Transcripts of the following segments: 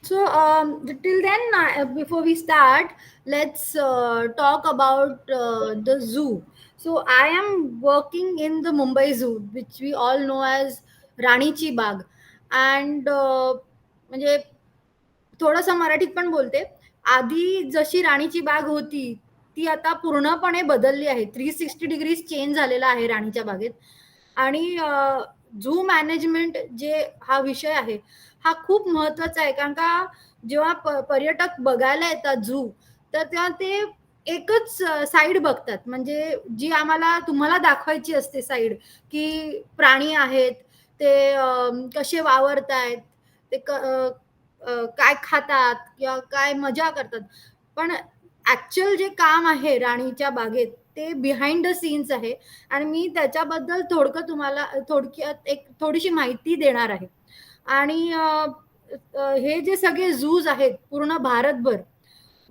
So till then, before we start, let's talk about the zoo. So I am working in the Mumbai Zoo, which we all know as Ranichi Bagh, and म्हणजे थोडंसं मराठीत पण बोलते. आधी जशी राणीची बाग होती, ती आता पूर्णपणे बदलली आहे. 360 डिग्रीज चेंज झालेला आहे राणीच्या बागेत. आणि झू मॅनेजमेंट जे हा विषय आहे, हा खूप महत्वाचा आहे. कारण का जेव्हा पर्यटक बघायला येतात झू, तर तेव्हा ते एकच साईड बघतात. म्हणजे जी आम्हाला तुम्हाला दाखवायची असते साईड, की प्राणी आहेत, ते कसे वावरतायत, ते काय खातात किंवा काय मजा करतात. पण ऍक्च्युअल जे काम आहे राणीच्या बागेत, ते बिहाइंड द सीन्स आहे. आणि मी त्याच्याबद्दल तुम्हाला थोडक्यात एक थोडीशी माहिती देणार आहे. आणि हे जे सगळे झूज आहेत पूर्ण भारतभर,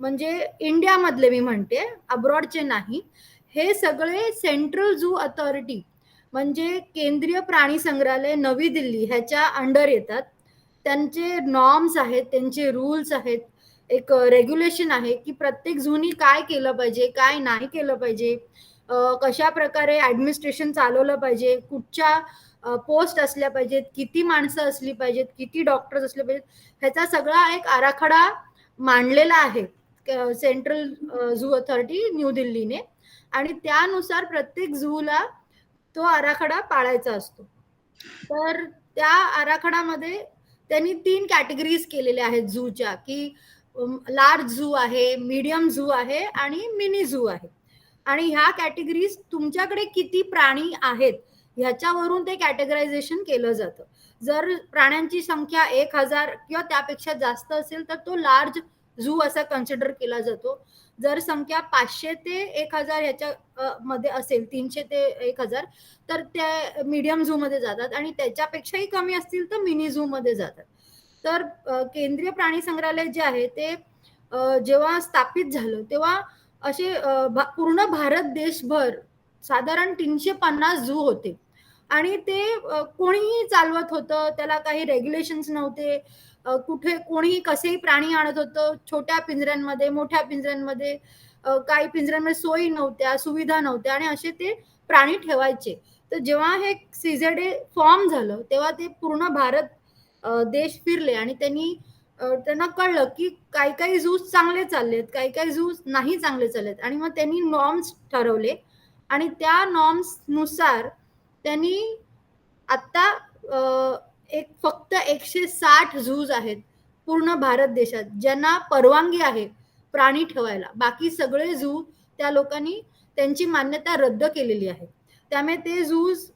म्हणजे इंडियामधले मी म्हणते, अब्रॉडचे नाही, हे सगळे सेंट्रल झू अथॉरिटी म्हणजे केंद्रीय प्राणी संग्रहालय नवी दिल्ली ह्याच्या अंडर येतात. त्यांचे नॉर्म्स आहेत, त्यांचे रूल्स आहेत, एक रेग्युलेशन आहे की प्रत्येक झूनी काय केलं पाहिजे, काय नाही केलं पाहिजे, कशा प्रकारे ऍडमिनिस्ट्रेशन चालवलं पाहिजे, कुठच्या पोस्ट असल्या पाहिजेत, किती माणसं असली पाहिजेत, किती डॉक्टर्स असले पाहिजेत, ह्याचा सगळा एक आराखडा मांडलेला आहे सेंट्रल झू अथॉरिटी न्यू दिल्लीने. आणि त्यानुसार प्रत्येक झूला तो आराखडा पाळायचा असतो. तर त्या आराखड्यामध्ये त्यांनी 3 कॅटेगरीज केलेल्या आहेत झूच्या, की लार्ज झू आहे, मीडियम झू आहे आणि मिनी झू आहे. आणि ह्या कॅटेगरीज तुमच्याकडे किती प्राणी आहेत ह्याच्यावरून ते कॅटेगरायझेशन केलं जातं. जर प्राण्यांची संख्या 1,000 किंवा त्यापेक्षा जास्त असेल तर तो लार्ज झू असा कन्सिडर केला जातो. जर संख्या 500 ते 1,000 ह्याच्या मध्ये असेल, 300 ते 1,000, तर त्या मीडियम झू मध्ये जातात. आणि त्याच्यापेक्षाही कमी असतील तर मिनी झू मध्ये जातात. तर केंद्रीय प्राणी संग्रहालय जे आहे ते जेव्हा स्थापित झालं तेव्हा असे पूर्ण भारत देशभर साधारण 350 झू होते. आणि ते कोणीही चालवत होतं, त्याला काही रेग्युलेशन्स नव्हते. कुठे कोणीही कसेही प्राणी आणत होतं, छोट्या पिंजऱ्यांमध्ये, मोठ्या पिंजऱ्यांमध्ये. काही पिंजऱ्यांमध्ये सोयी नव्हत्या, सुविधा नव्हत्या, आणि असे ते प्राणी ठेवायचे. तर जेव्हा हे सीझेडे फॉर्म झालं तेव्हा ते पूर्ण भारत देश फिरले आणि त्यांना कळलं की काही काही झूज चांगले चाललेत, काही काही झूज नाही चांगले चाललेत. आणि मग त्यांनी नॉर्म्स ठरवले. आणि त्या नॉर्म्स नुसार त्यांनी आता एक फक्त 160 झूज आहेत पूर्ण भारत देशात ज्यांना परवानगी आहे प्राणी ठेवायला. बाकी सगळे झू त्या लोकांनी त्यांची मान्यता रद्द केलेली आहे. त्यामुळे ते झूज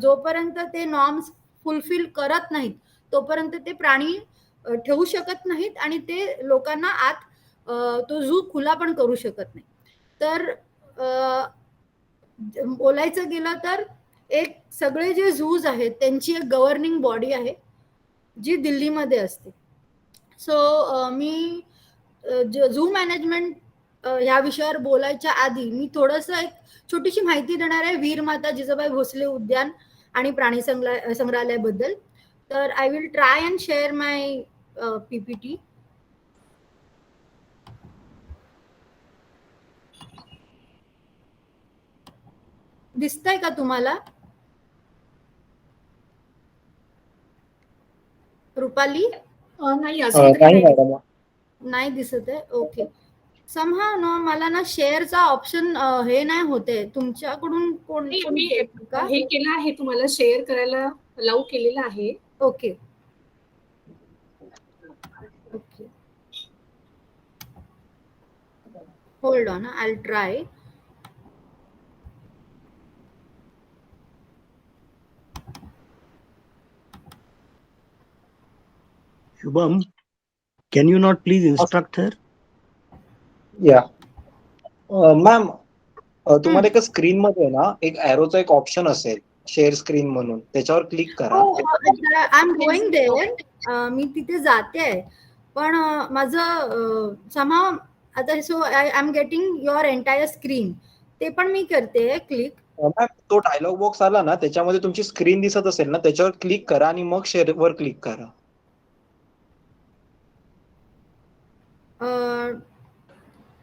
जोपर्यंत ते नॉर्म्स फुलफिल करत नाहीत तोपर्यंत ते प्राणी ठेवू शकत नाहीत आणि ते लोकांना आत तो झू खुला पण करू शकत नाही. तर बोलायचं गेलं तर एक सगळे जे झूज आहेत त्यांची एक गव्हर्निंग बॉडी आहे जी दिल्लीमध्ये असते. सो मी झू मॅनेजमेंट ह्या विषयावर बोलायच्या आधी मी थोडंसं एक छोटीशी माहिती देणार आहे वीरमाता जिजाबाई भोसले उद्यान आणि प्राणी संग्रहालयाबद्दल. तर I will try and share my PPT. दिसतंय का तुम्हाला रुपाली? नाही, अजून तरी नाही. नाही दिसत आहे. ओके. समहा ना मला ना शेअरचा ऑप्शन हे नाही होते. तुमच्याकडून कोण मी हे केलं आहे, तुम्हाला शेअर करायला अलाउ केलेलं आहे. Okay okay, hold on, I will try. Shubham, can you not please instruct her? या मॅम, तुम्हाला एका स्क्रीन मध्ये ना एक एरोचा एक ऑप्शन असेल, शेअर स्क्रीन म्हणून, त्याच्यावर क्लिक करा. I am going there. मी तिथे जाते, पण माझं समहा आता so I am getting your entire screen, ते पण मी करते क्लिक. मॅम, तो डायलॉग बॉक्स आला ना, त्याच्यामध्ये तुमची स्क्रीन दिसत असेल ना, त्याच्यावर क्लिक करा आणि मग शेअर वर क्लिक करा.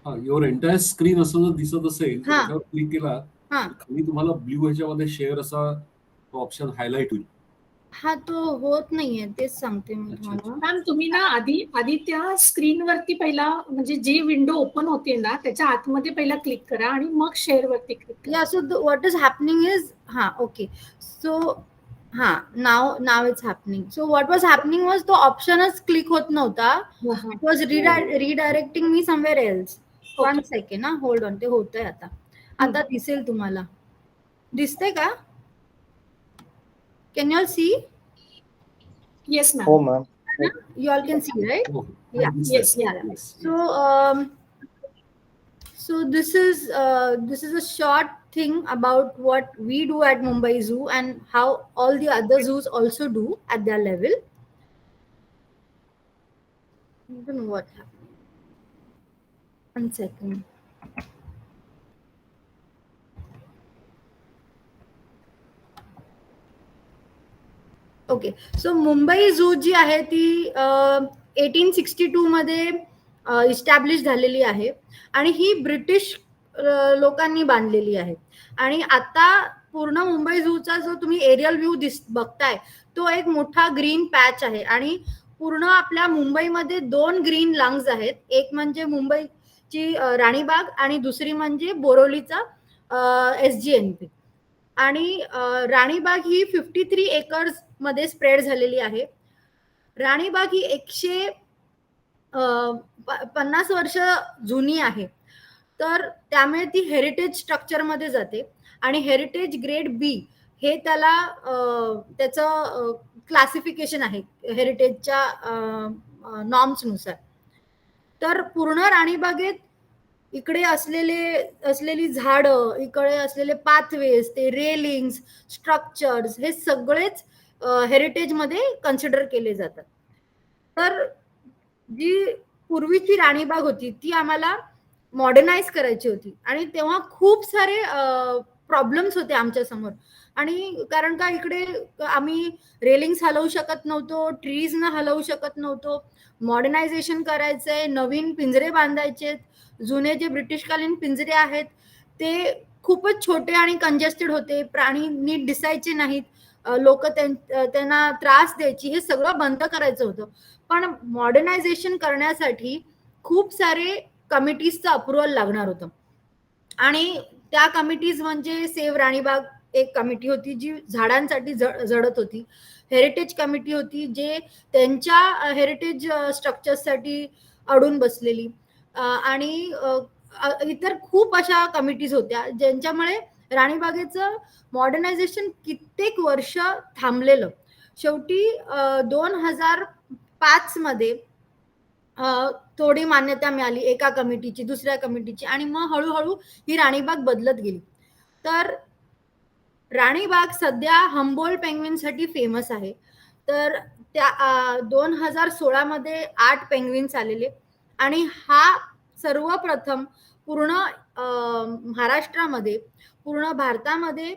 युअर एंटायर स्क्रीन असं जर दिसत असेल तर हा. त्याच्यावर क्लिक केला हा तर खाली तुम्हाला ब्ल्यू ह्याच्यामध्ये शेअर असा ऑप्शन हायलाइट होईल. हा तो होत नाहीये, तेच सांगते मी अच्छा, तुम्हाला. मॅम तुम्ही ना आधी त्या स्क्रीनवरती पहिला म्हणजे जी विंडो ओपन होते ना त्याच्या आतमध्ये पहिला क्लिक करा आणि मग शेअर वरती क्लिक करा. Yeah, so what is happening is, okay. So, now it's happening. So what was happening was the optionच click होत नव्हता. It was redirecting me somewhere else. One second, hold on, ते होतंय आता. आता दिसेल तुम्हाला. दिसतंय का? Can you all see? Yes हो ma'am. Ma'am. You all can see, right? हो, Yeah. Yes. Yeah. So this is a short thing about what we do at Mumbai Zoo and how all the other zoos also do at their level. I don't know what happened. 1 second. Okay, so Mumbai zoo जी आहे ती 1862 मध्ये establish झालेली आहे आणि ही British लोकांनी बांधलेली आहे. आणि आता पूर्ण मुंबई झूचा जो तुम्ही एरियल व्ह्यू बघताय तो एक मोठा ग्रीन पॅच आहे आणि पूर्ण आपल्या मुंबईमध्ये 2 ग्रीन लंग्स आहेत. एक म्हणजे मुंबईची राणीबाग आणि दुसरी म्हणजे बोरोलीचा SGNP. आणि राणीबाग ही 53 एकर्स मध्ये स्प्रेड झालेली आहे. राणीबाग ही 150 वर्ष जुनी आहे, तर त्यामुळे ती हेरिटेज स्ट्रक्चर मध्ये जाते आणि हेरिटेज ग्रेड बी हे त्याला त्याचं क्लासिफिकेशन आहे हेरिटेजच्या नॉर्म्सनुसार. तर पूर्ण राणीबागेत इकडे असलेली झाडं, इकडे असलेले पाथवेज, ते रेलिंग्स, स्ट्रक्चर्स हे सगळेच हेरिटेजमध्ये कन्सिडर केले जातात. तर जी पूर्वीची राणीबाग होती ती आम्हाला मॉडर्नाइज करायची होती आणि तेव्हा खूप सारे प्रॉब्लेम्स होते आमच्या समोर. आणि कारण का इकडे आम्ही रेलिंग्स हलवू शकत नव्हतो, ट्रीज न हलवू शकत नव्हतो, मॉडर्नायझेशन करायचंय, नवीन पिंजरे बांधायचे. जुने जे ब्रिटिशकालीन पिंजरे आहेत ते खूपच छोटे आणि कंजेस्टेड होते, प्राणी नीट दिसायचे नाहीत, लोक त्यांना त्रास द्यायची, हे सगळं बंद करायचं होतं. पण मॉडर्नायझेशन करण्यासाठी खूप सारे कमिटीजचं अप्रुव्हल लागणार होतं आणि त्या कमिटीज म्हणजे सेव्ह राणीबाग एक कमिटी होती जी झाडांसाठी झडत होती, हेरिटेज कमिटी होती जे त्यांच्या हेरिटेज स्ट्रक्चर्ससाठी अडून बसलेली, आणि इतर खूप अशा कमिटीज होत्या ज्यांच्यामुळे राणीबागेचं मॉडर्नायझेशन कित्येक वर्ष थांबलेलं. शेवटी 2005 मध्ये थोडी मान्यता मिळाली एका कमिटीची, दुसऱ्या कमिटीची, आणि मग हळूहळू ही राणीबाग बदलत गेली. तर राणीबाग सध्या हंबोल्ट पेंग्विनसाठी फेमस आहे. तर त्या 2016 मध्ये 8 पेंग्विन्स आलेले आणि हा सर्वप्रथम पूर्ण महाराष्ट्रामध्ये, पूर्ण भारतामध्ये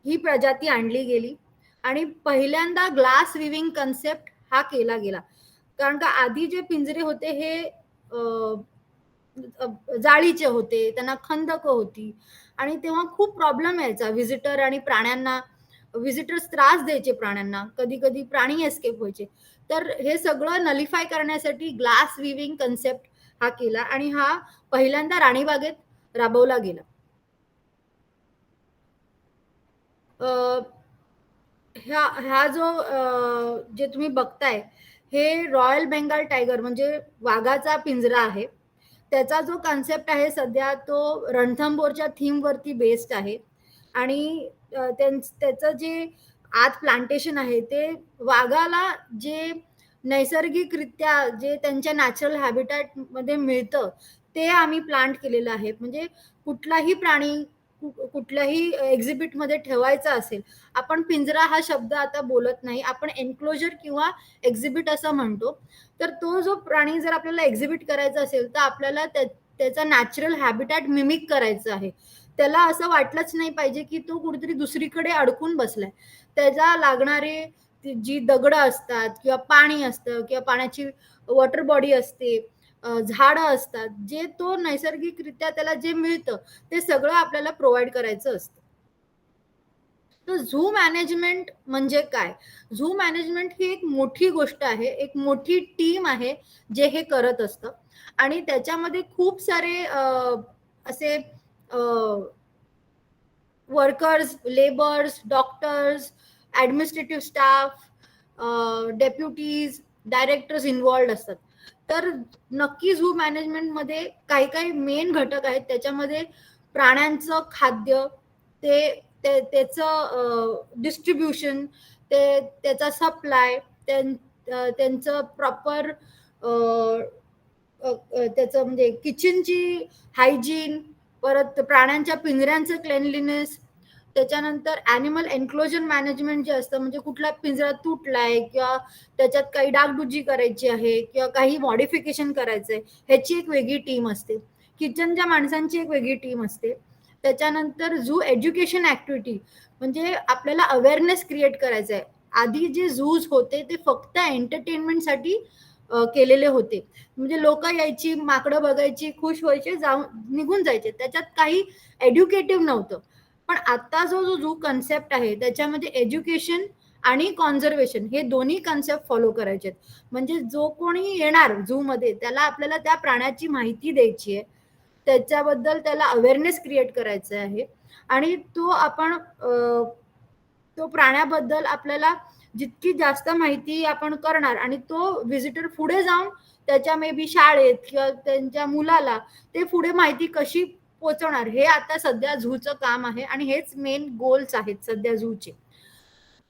ही प्रजाती आणली गेली आणि पहिल्यांदा ग्लास विविंग कन्सेप्ट हा केला गेला. कारण का आधी जे पिंजरे होते हे जाळीचे होते, त्यांना खंदक होती आणि तेव्हा खूप प्रॉब्लेम यायचा व्हिजिटर आणि प्राण्यांना. व्हिजिटर्स त्रास द्यायचे प्राण्यांना, कधी कधी प्राणी एस्केप व्हायचे. तर हे सगळं नलिफाय करण्यासाठी ग्लास विविंग कन्सेप्ट हा केला आणि हा पहिल्यांदा राणीबागेत राबवला गेला. ह्या जो जे तुम्ही बघताय हे रॉयल बेंगाल टायगर म्हणजे वाघाचा पिंजरा आहे. त्याचा जो कन्सेप्ट आहे सध्या तो रणथंबोरच्या थीम वरती बेस्ड आहे आणि त्याचं जे आत प्लांटेशन आहे ते वाघाला जे नैसर्गिकरित्या जे त्यांच्या नॅचरल हॅबिटॅट मध्ये मिळतं ते आम्ही प्लांट केलेलं आहे. म्हणजे कुठलाही प्राणी कुठल्याही एक्झिबिट मध्ये ठेवायचा असेल, आपण पिंजरा हा शब्द आता बोलत नाही, आपण एन्क्लोजर किंवा एक्झिबिट असं म्हणतो. तर तो जो प्राणी जर आपल्याला एक्झिबिट करायचा असेल तर आपल्याला त्याचा नॅचरल हॅबिटॅट मिमिक करायचं आहे. त्याला असं वाटलंच नाही पाहिजे की तो कुठेतरी दुसरीकडे अडकून बसलाय. त्याला लागणारे जी दगड असतात किंवा पाणी असतं किंवा पाण्याची वॉटर बॉडी असते, झाडं असतात, जे तो नैसर्गिकरित्या त्याला जे मिळतं ते सगळं आपल्याला प्रोव्हाइड करायचं असतं. तर झू मॅनेजमेंट म्हणजे काय? झू मॅनेजमेंट ही एक मोठी गोष्ट आहे, एक मोठी टीम आहे जे हे करत असतं. आणि त्याच्यामध्ये खूप सारे असे workers, labours, doctors, administrative staff, deputies, directors involved असतात. तर नक्की झू मॅनेजमेंटमध्ये काही काही मेन घटक आहेत. त्याच्यामध्ये प्राण्यांचं खाद्य, त्याचं डिस्ट्रीब्युशन, त्याचा सप्लाय, त्यांचं प्रॉपर त्याचं म्हणजे किचनची हायजीन, परत प्राण्यांच्या पिंजऱ्यांचं क्लेनलीनेस, त्याच्यानंतर ॲनिमल एन्क्लोजर मॅनेजमेंट जे असतं, म्हणजे कुठला पिंजरा तुटलाय किंवा त्याच्यात काही डागडुजी करायची आहे किंवा काही मॉडिफिकेशन करायचंय, ह्याची एक वेगळी टीम असते. किचनच्या माणसांची एक वेगळी टीम असते. त्याच्यानंतर झू एज्युकेशन ऍक्टिव्हिटी, म्हणजे आपल्याला अवेअरनेस क्रिएट करायचं आहे. आधी जे झूज होते ते फक्त एंटरटेनमेंटसाठी केलेले होते. म्हणजे लोक यायची, माकडं बघायची, खुश व्हायचे, जाऊन निघून जायचे, त्याच्यात काही एड्युकेटिव्ह नव्हतं. पण आता जो झू कन्सेप्ट आहे त्याच्यामध्ये एज्युकेशन आणि कॉन्झर्वेशन हे दोन्ही कन्सेप्ट फॉलो करायचे. म्हणजे जो कोणी येणार झू मध्ये त्याला आपल्याला त्या प्राण्याची माहिती द्यायची आहे, त्याच्याबद्दल त्याला अवेअरनेस क्रिएट करायचं आहे. आणि तो प्राण्याबद्दल आपल्याला जितकी जास्त माहिती आपण करणार आणि तो व्हिजिटर पुढे जाऊन त्याच्या मे बी शाळेत किंवा त्यांच्या मुलाला ते पुढे माहिती कशी पोहोचवणार, हे आता सध्या झूचं काम आहे आणि हेच मेन गोल्स आहेत सध्या झूचे.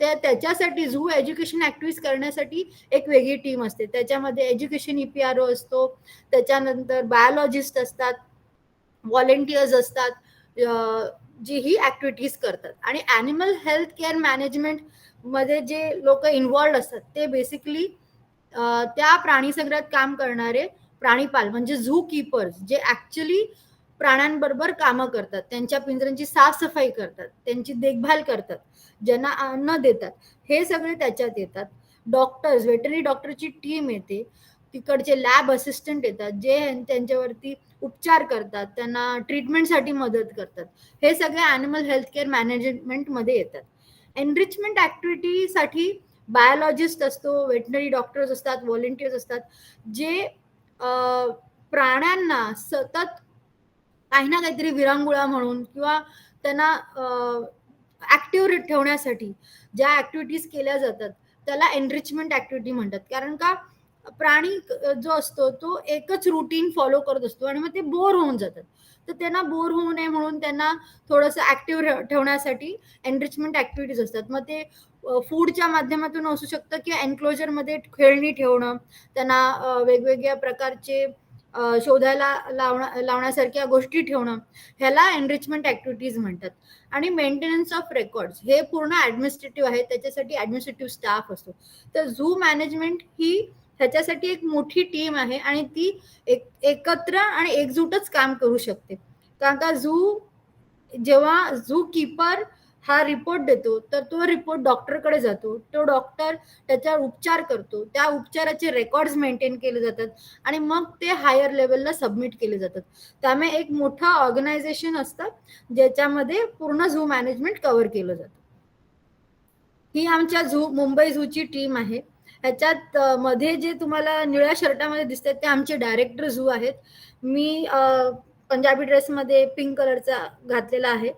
त्याच्यासाठी झू एज्युकेशन ऍक्टिव्हिटीज करण्यासाठी एक वेगळी टीम असते. त्याच्यामध्ये एज्युकेशन EPRO असतो, त्याच्यानंतर बायोलॉजिस्ट असतात, व्हॉलेंटियर्स असतात, जी ही ऍक्टिव्हिटीज करतात. आणि ॲनिमल हेल्थ केअर मॅनेजमेंट मध्ये जे लोक इन्व्हॉल्ड असतात ते बेसिकली त्या प्राणी संग्रहात काम करणारे प्राणीपाल म्हणजे झू कीपर्स, जे ऍक्च्युली प्राण्यांबरोबर कामं करतात, त्यांच्या पिंजऱ्यांची साफसफाई करतात, त्यांची देखभाल करतात, ज्यांना अन्न देतात, हे सगळे त्याच्यात येतात. डॉक्टर्स, वेटरनरी डॉक्टरची टीम येते, तिकडचे लॅब असिस्टंट येतात जे त्यांच्यावरती उपचार करतात, त्यांना ट्रीटमेंटसाठी मदत करतात. हे सगळे ॲनिमल हेल्थ केअर मॅनेजमेंटमध्ये येतात. एनरिचमेंट ऍक्टिव्हिटीसाठी बायोलॉजिस्ट असतो, वेटनरी डॉक्टर्स असतात, व्हॉलेंटियर्स असतात, जे प्राण्यांना सतत काही ना काहीतरी विरंगुळा म्हणून किंवा त्यांना ऍक्टिव्ह ठेवण्यासाठी ज्या ऍक्टिव्हिटीज केल्या जातात त्याला एनरिचमेंट ऍक्टिव्हिटी म्हणतात. कारण का प्राणी जो असतो तो एकच रुटीन फॉलो करत असतो आणि मग ते बोर होऊन जातात. तर त्यांना बोर होऊ नये म्हणून त्यांना थोडंसं ऍक्टिव्ह ठेवण्यासाठी एनरिचमेंट ऍक्टिव्हिटीज असतात. मग ते फूडच्या माध्यमातून असू शकतं किंवा एन्क्लोजरमध्ये खेळणी ठेवणं, त्यांना वेगवेगळ्या प्रकारचे शोधायला लावण्यासारख्या गोष्टी ठेवणं, ह्याला एनरिचमेंट ऍक्टिव्हिटीज म्हणतात. आणि मेंटेनन्स ऑफ रेकॉर्ड्स हे पूर्ण ऍडमिनिस्ट्रेटिव्ह आहे, त्याच्यासाठी ऍडमिनिस्ट्रेटिव्ह स्टाफ असतो. तर झू मॅनेजमेंट ही ह्याच्यासाठी एक मोठी टीम आहे आणि ती एकत्र आणि एकजूटच काम करू शकते. कारण का जेव्हा झू कीपर हा रिपोर्ट देतो तर तो रिपोर्ट डॉक्टरकडे जातो, तो डॉक्टर त्याच्यावर उपचार करतो, त्या उपचाराचे रेकॉर्ड्स मेंटेन केले जातात आणि मग ते हायर लेवलला सबमिट केले जातात. त्यामुळे एक मोठं ऑर्गनायझेशन असतं ज्याच्यामध्ये पूर्ण झू मॅनेजमेंट कव्हर केलं जातं. ही आमच्या मुंबई झूची टीम आहे. ह्याच्यात मध्ये जे तुम्हाला निळ्या शर्टामध्ये दिसतात ते आमचे डायरेक्टर झू आहेत. मी पंजाबी ड्रेसमध्ये पिंक कलरचा घातलेला आहे,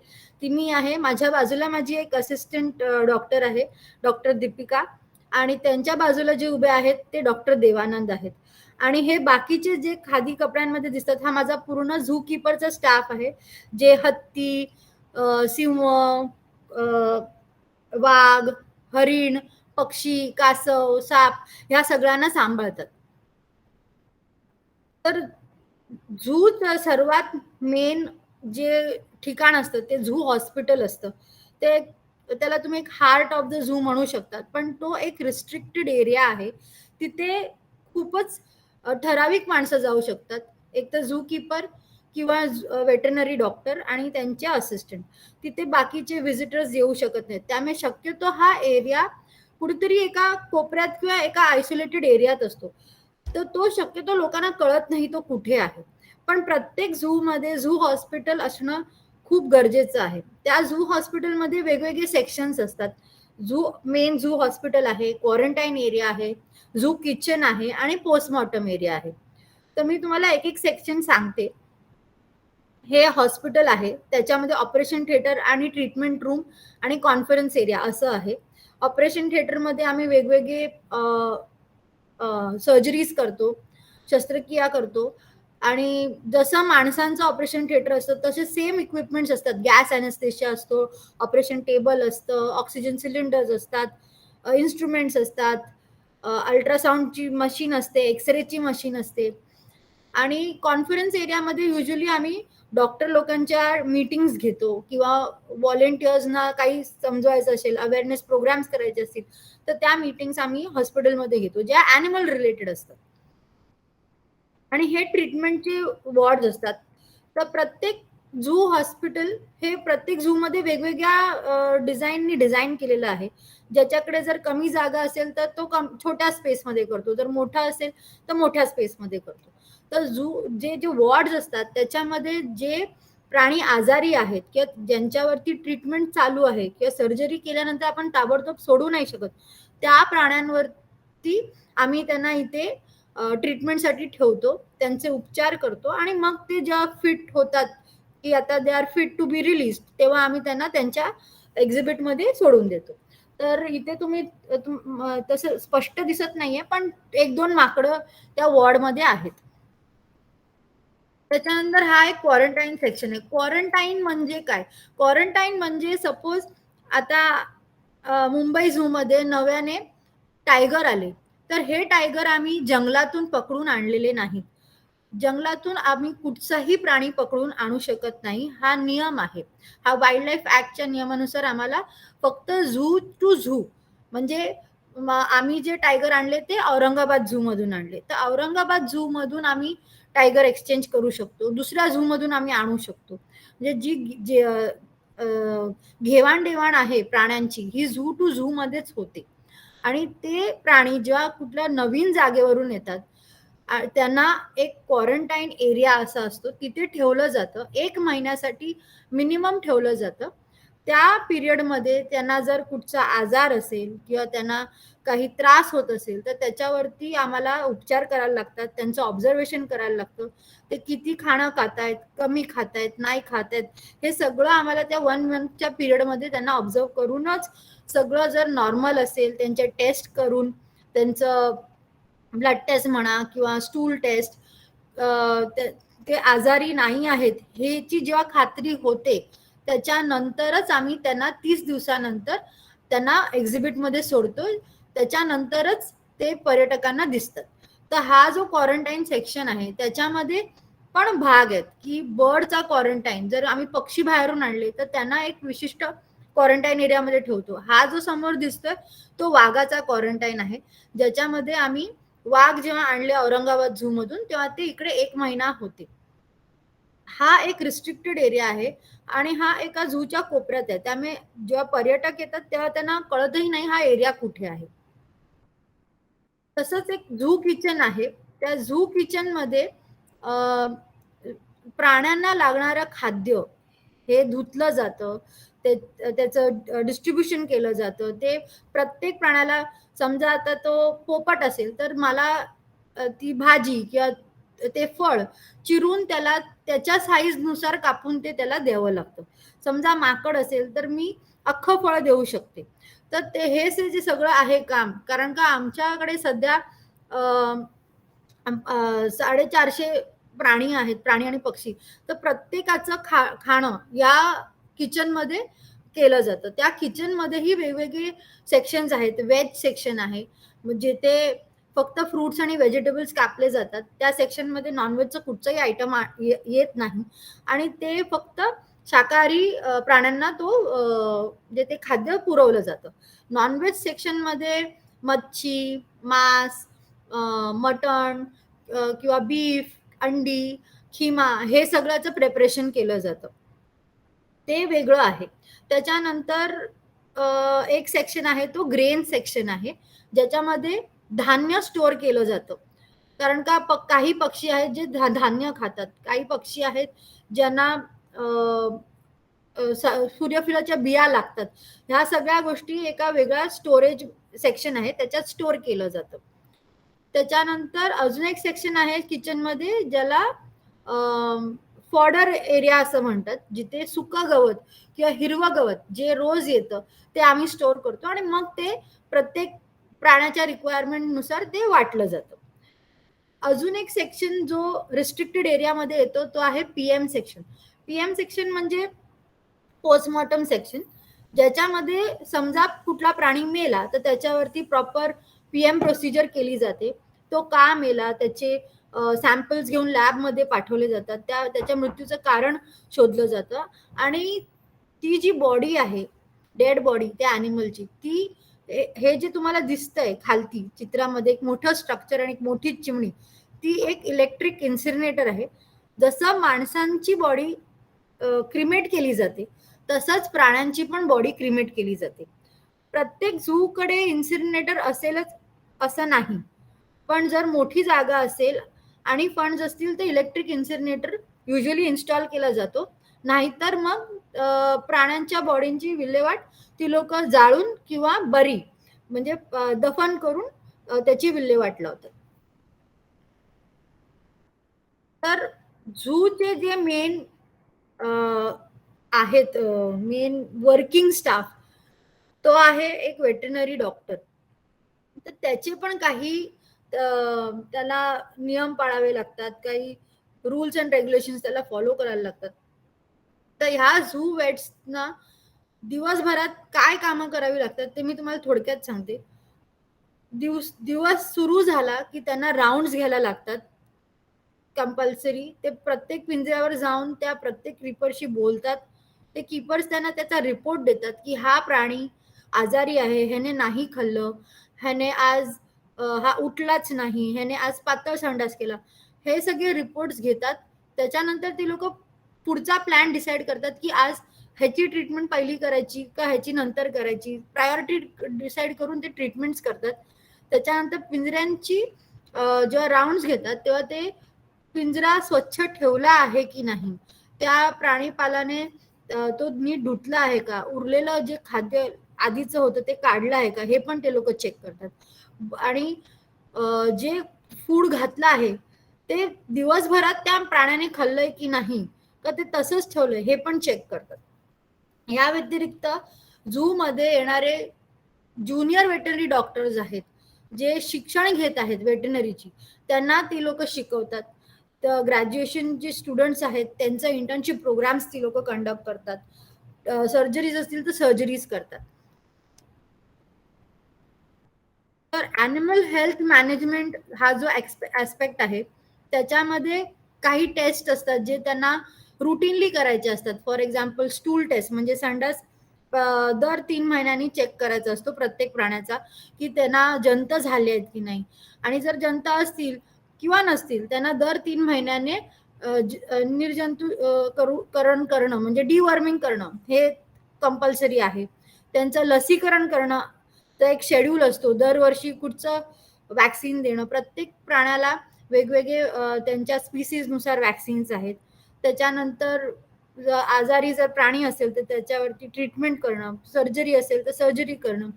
ती मी आहे. माझ्या बाजूला माझी एक असिस्टंट डॉक्टर आहे, डॉक्टर दीपिका, आणि त्यांच्या बाजूला जे उभे आहेत ते डॉक्टर देवानंद आहेत. आणि हे बाकीचे जे खादी कपड्यांमध्ये दिसतात हा माझा पूर्ण झू कीपरचा स्टाफ आहे, जे हत्ती, सिंह, वाघ, हरिण, पक्षी, कासव, साप ह्या सगळ्यांना सांभाळतात. तर झू सर्वात मेन जे ठिकाण असतं ते झू हॉस्पिटल असतं. त्याला तुम्ही एक हार्ट ऑफ द झू म्हणू शकतात, पण तो एक रिस्ट्रिक्टेड एरिया आहे. तिथे खूपच ठराविक माणसं जाऊ शकतात, एक तर झू कीपर किंवा वेटरनरी डॉक्टर आणि त्यांचे असिस्टंट. तिथे बाकीचे व्हिजिटर्स येऊ शकत नाहीत. त्यामुळे शक्यतो हा एरिया कुठेतरी एका कोपऱ्यात किंवा एका आयसोलेटेड एरियात असतो. तर तो शक्यतो लोकांना कळत नाही तो कुठे आहे. पण प्रत्येक झू मध्ये झू हॉस्पिटल असणं खूप गरजेचं आहे. त्या झू हॉस्पिटलमध्ये वेगवेगळे सेक्शन्स असतात. मेन झू हॉस्पिटल आहे, क्वारंटाईन एरिया आहे, झू किचन आहे आणि पोस्टमॉर्टम एरिया आहे. तर मी तुम्हाला एक एक सेक्शन सांगते. हे हॉस्पिटल आहे, त्याच्यामध्ये ऑपरेशन थिएटर आणि ट्रीटमेंट रूम आणि कॉन्फरन्स एरिया असं आहे. ऑपरेशन थिएटरमध्ये आम्ही वेगवेगळे सर्जरीज करतो, शस्त्रक्रिया करतो आणि जसं माणसांचं ऑपरेशन थिएटर असतं तसे सेम इक्विपमेंट्स असतात. गॅस ॲनेस्थेशिया असतो, ऑपरेशन टेबल असतं, ऑक्सिजन सिलेंडर्स असतात, इन्स्ट्रुमेंट्स असतात, अल्ट्रासाऊंडची मशीन असते, एक्सरेची मशीन असते. आणि कॉन्फरन्स एरियामध्ये युजली आम्ही डॉक्टर लोकांच्या मीटिंग्स घेतो किंवा व्हॉलेंटियर्सना काही समजवायचं असेल, अवेअरनेस प्रोग्राम्स करायचे असतील तर त्या मीटिंग्स आम्ही हॉस्पिटलमध्ये घेतो ज्या ॲनिमल रिलेटेड असतात. आणि हे ट्रीटमेंटचे वॉर्ड्स असतात. तर प्रत्येक झू हॉस्पिटल हे प्रत्येक झू मध्ये वेगवेगळ्या डिझाईननी डिझाईन केलेलं आहे. ज्याच्याकडे जर कमी जागा असेल तर तो छोट्या स्पेसमध्ये करतो, जर मोठा असेल तर मोठ्या स्पेसमध्ये करतो. तर जे वॉर्ड्स असतात त्याच्यामध्ये जे प्राणी आजारी आहेत किंवा ज्यांच्यावरती ट्रीटमेंट चालू आहे किंवा सर्जरी केल्यानंतर आपण ताबडतोब सोडू नाही शकत, त्या प्राण्यांवरती आम्ही त्यांना इथे ट्रीटमेंटसाठी ठेवतो, त्यांचे उपचार करतो आणि मग ते जेव्हा फिट होतात की आता they are fit to be release, तेव्हा आम्ही त्यांना त्यांच्या एक्झिबिटमध्ये सोडून देतो. तर इथे तुम्ही तसं स्पष्ट दिसत नाहीये पण 1-2 माकडं त्या वॉर्डमध्ये आहेत. त्याच्यानंतर हा एक क्वारंटाईन सेक्शन आहे. क्वारंटाईन म्हणजे काय? क्वारंटाईन म्हणजे सपोज आता मुंबई झू मध्ये नव्याने टायगर आले, तर हे टायगर आम्ही जंगलातून पकडून आणलेले नाहीत. जंगलातून आम्ही कुठचाही प्राणी पकडून आणू शकत नाही, हा नियम आहे. हा वाईल्ड लाईफ ऍक्टच्या नियमानुसार आम्हाला फक्त झू टू झू म्हणजे आम्ही जे टायगर आणले ते औरंगाबाद झू मधून आणले, तर औरंगाबाद झू मधून आम्ही टायगर एक्सचेंज करू शकतो, दुसऱ्या झू मधून आम्ही आणू शकतो. म्हणजे जी घेवाणदेवाण आहे प्राण्यांची ही झू टू झू मध्येच होते. आणि ते प्राणी जेव्हा कुठल्या नवीन जागेवरून येतात त्यांना एक क्वारंटाईन एरिया असा असतो, तिथे ठेवलं जातं. 1 महिन्यासाठी मिनिमम ठेवलं जातं. त्या पिरियडमध्ये त्यांना जर कुठचा आजार असेल किंवा त्यांना काही त्रास होत असेल तर त्याच्यावरती आम्हाला उपचार करायला लागतात, त्यांचं ऑब्झर्वेशन करायला लागतं. ते किती खाणं खातायत, कमी खातायत, नाही खातायत, हे सगळं आम्हाला त्या 1 मंथच्या पिरियडमध्ये त्यांना ऑब्झर्व करूनच, सगळं जर नॉर्मल असेल त्यांचे टेस्ट करून, त्यांचं ब्लड टेस्ट म्हणा किंवा स्टूल टेस्ट, ते आजारी नाही आहेत ह्याची जेव्हा खात्री होते त्याच्यानंतरच आम्ही त्यांना 30 दिवसानंतर त्यांना एक्झिबिटमध्ये सोडतो, त्याच्यानंतरच ते पर्यटकांना दिसतात. तर हा जो क्वारंटाईन सेक्शन आहे त्याच्यामध्ये पण भाग आहेत की बर्डचा क्वारंटाईन, जर आम्ही पक्षी बाहेरून आणले तर त्यांना एक विशिष्ट क्वारंटाईन एरियामध्ये ठेवतो. हा जो समोर दिसतोय तो वाघाचा क्वारंटाईन आहे, ज्याच्यामध्ये आम्ही वाघ जेव्हा आणले औरंगाबाद झू मधून तेव्हा ते इकडे 1 महिना होते. हा एक रिस्ट्रिक्टेड एरिया आहे आणि हा एका झूच्या कोपऱ्यात आहे, त्यामुळे जेव्हा पर्यटक येतात तेव्हा त्यांना कळतही नाही हा एरिया कुठे आहे. तसंच एक झू किचन आहे. त्या झू किचन मध्ये प्राण्यांना लागणारं खाद्य हे धुतलं जातं, त्याचं डिस्ट्रीब्युशन केलं जातं. ते प्रत्येक प्राण्याला, समजा आता तो पोपट असेल तर मला ती भाजी किंवा ते फळ चिरून त्याला त्याच्या साईज नुसार कापून ते त्याला द्यावं लागतं. समजा माकड असेल तर मी अख्खं फळ देऊ शकते. तर ते हे जे सगळं आहे काम, कारण का आमच्याकडे सध्या 450 प्राणी आहेत, प्राणी आणि पक्षी, तर प्रत्येकाचं खाणं या किचन मध्ये केलं जातं. त्या किचन मध्येही वेगवेगळे सेक्शन्स आहेत. व्हेज सेक्शन आहे म्हणजे ते फक्त फ्रुट्स आणि व्हेजिटेबल्स कापले जातात. त्या सेक्शन मध्ये नॉनव्हेजचं कुठचंही आयटम येत नाही आणि ते फक्त शाकाहारी प्राण्यांना म्हणजे ते खाद्य पुरवलं जातं. नॉनव्हेज सेक्शन मध्ये मच्छी, मांस, मटण किंवा बीफ, अंडी, खिमा हे सगळ्याचं प्रिपरेशन केलं जातं, ते वेगळं आहे. त्याच्यानंतर एक सेक्शन आहे तो ग्रेन सेक्शन आहे, ज्याच्यामध्ये धान्य स्टोअर केलं जातं. कारण का काही पक्षी आहेत जे धान्य खातात, काही पक्षी आहेत ज्यांना सूर्यफुलाच्या बिया लागतात. ह्या सगळ्या गोष्टी एका वेगळ्या स्टोरेज सेक्शन आहे, त्याच्यात स्टोअर केलं जातं. त्याच्यानंतर अजून एक सेक्शन आहे किचनमध्ये ज्याला फॉडर एरिया असं म्हणतात, जिथे सुकं गवत किंवा हिरवं गवत जे रोज येतं ते आम्ही स्टोअर करतो आणि मग ते प्रत्येक प्राण्याच्या रिक्वायरमेंट नुसार ते वाटलं जातं. अजून एक सेक्शन जो रिस्ट्रिक्टेड एरियामध्ये येतो तो आहे पीएम सेक्शन. पीएम सेक्शन म्हणजे पोस्टमॉर्टम सेक्शन, ज्याच्यामध्ये समजा कुठला प्राणी मेला तर त्याच्यावरती प्रॉपर पीएम प्रोसिजर केली जाते. तो का मेला त्याचे सॅम्पल्स घेऊन लॅबमध्ये पाठवले जातात, त्याच्या मृत्यूचं कारण शोधलं जातं आणि ती जी बॉडी आहे डेड बॉडी त्या ॲनिमलची, ती हे जे तुम्हाला दिसतंय खालती चित्रामध्ये एक मोठं स्ट्रक्चर आणि एक मोठी चिमणी, ती एक इलेक्ट्रिक इन्सिनरेटर आहे. जसं माणसांची बॉडी क्रिमेट केली जाते तसंच प्राण्यांची पण बॉडी क्रिमेट केली जाते. प्रत्येक झू कडे इन्सिनरेटर असेलच असं नाही, पण जर मोठी जागा असेल आणि फंड्स असतील तर इलेक्ट्रिक इन्सिनरेटर युजली इन्स्टॉल केला जातो. नाहीतर मग प्राण्यांच्या बॉडींची विल्हेवाट ती लोक जाळून किंवा बरी म्हणजे दफन करून त्याची विल्हेवाट लावतात. तर झूचे जे मेन आहेत मेन वर्किंग स्टाफ तो आहे एक वेटरनरी डॉक्टर. तर त्याचे पण काही त्याला नियम पाळावे लागतात, काही रूल्स अँड रेग्युलेशन्स त्याला फॉलो करायला लागतात. तर ह्या झू वेट्सना दिवसभरात काय कामं करावी लागतात ते मी तुम्हाला थोडक्यात सांगते. दिवस सुरू झाला की त्यांना राऊंड्स घ्यायला लागतात कंपल्सरी. ते प्रत्येक पिंजऱ्यावर जाऊन त्या प्रत्येक कीपरशी बोलतात. ते कीपर्स त्यांना त्याचा रिपोर्ट देतात की हा प्राणी आजारी आहे, ह्याने नाही खाल्लं, ह्याने आज हा उठलाच नाही, ह्याने आज पातळ संडास केला, हे सगळे रिपोर्ट्स घेतात. त्याच्यानंतर ते लोक पुढचा प्लॅन डिसाईड करतात की आज ह्याची ट्रीटमेंट पहिली करायची का ह्याची नंतर करायची. प्रायोरिटी डिसाईड करून ते ट्रीटमेंट्स करतात. त्याच्यानंतर पिंजऱ्यांची जेव्हा राऊंड्स घेतात तेव्हा ते पिंजरा स्वच्छ ठेवला आहे की नाही, त्या प्राणीपालाने तो नीट धुतला आहे का, उरलेलं जे खाद्य आधीचं होतं ते काढलं आहे का, हे पण ते लोक चेक करतात. आणि जे फूड घातलं आहे ते दिवसभरात त्या प्राण्याने खाल्लंय की नाही का ते तसंच ठेवलंय हे पण चेक करतात. या व्यतिरिक्त झू मध्ये येणारे ज्युनियर वेटरनरी डॉक्टर्स आहेत जे शिक्षण घेत आहेत वेटरनरीची, त्यांना ती लोक शिकवतात. तर ग्रॅज्युएशन जे स्टुडंट्स आहेत त्यांचं इंटर्नशिप प्रोग्राम्स ती लोक कंडक्ट करतात. सर्जरीज असतील तर सर्जरीज करतात. तर ॲनिमल हेल्थ मॅनेजमेंट हा जो ॲस्पेक्ट आहे त्याच्यामध्ये काही टेस्ट असतात जे त्यांना रुटीनली करायचे असतात. फॉर एक्झाम्पल स्टूल टेस्ट म्हणजे संडास दर 3 महिन्यांनी चेक करायचा असतो प्रत्येक प्राण्याचा की त्यांना जंत झाले आहेत की नाही. आणि जर जंत असतील किंवा नसतील त्यांना दर 3 महिन्याने निर्जंतुकरण करणं म्हणजे डिवर्मिंग करणं हे कंपल्सरी आहे. त्यांचं लसीकरण करणं तर एक शेड्यूल असतो, दरवर्षी कुठचं वॅक्सिन देणं. प्रत्येक प्राण्याला वेगवेगळे त्यांच्या स्पीसीजनुसार वॅक्सिन्स आहेत. त्याच्यानंतर आजारी जर प्राणी असेल तर त्याच्यावरती ट्रीटमेंट करणं, सर्जरी असेल तर सर्जरी करणं.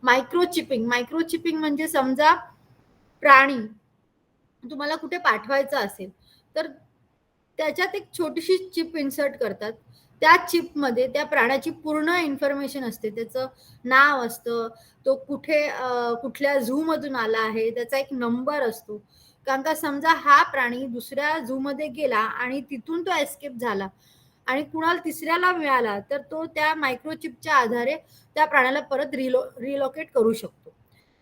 मायक्रोचिपिंग म्हणजे समजा प्राणी तुम्हाला कुठे पाठवायचा असेल तर त्याच्यात एक छोटीशी चिप इन्सर्ट करतात. त्या चिपमध्ये त्या प्राण्याची पूर्ण इन्फॉर्मेशन असते, त्याचं नाव असतं, तो कुठल्या झू मधून आला आहे, त्याचा एक नंबर असतो. कारण का समजा हा प्राणी दुसऱ्या झू मध्ये गेला आणि तिथून तो एस्केप झाला आणि कुणाला तिसऱ्याला मिळाला तर तो त्या मायक्रोचिपच्या आधारे त्या प्राण्याला परत रिलोकेट करू शकतो.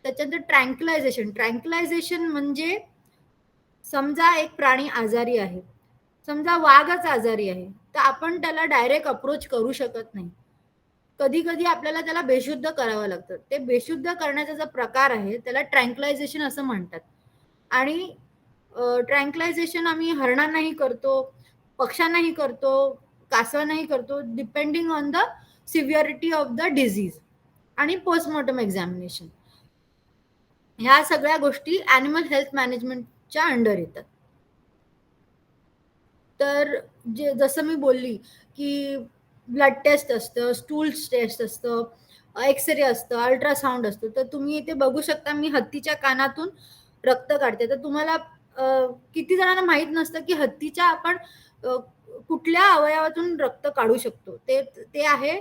त्याच्यानंतर ट्रँक्युलायझेशन म्हणजे समजा एक प्राणी आजारी आहे, समजा वाघच आजारी आहे, तर आपण त्याला डायरेक्ट अप्रोच करू शकत नाही. कधी कधी आपल्याला त्याला बेशुद्ध करावं लागतं. ते बेशुद्ध करण्याचा जो प्रकार आहे त्याला ट्रँक्युलायझेशन असं म्हणतात. आणि ट्रँक्युलायझेशन आम्ही हरणांनाही करतो, पक्ष्यांनाही करतो, कासवांनाही करतो, depending on the severity of the disease. आणि पोस्टमॉर्टम एक्झामिनेशन ह्या सगळ्या गोष्टी ॲनिमल हेल्थ मॅनेजमेंटच्या च्या अंडर येतात. तर जसं मी बोलली की ब्लड टेस्ट असतं, स्टूल्स टेस्ट असतं, एक्सरे असतं, अल्ट्रासाऊंड असतं. तर तुम्ही इथे बघू शकता मी हत्तीच्या कानातून रक्त काढते. तर तुम्हाला किती जणांना माहित नसतं की हत्तीच्या आपण कुठल्या अवयवातून रक्त काढू शकतो. ते आहे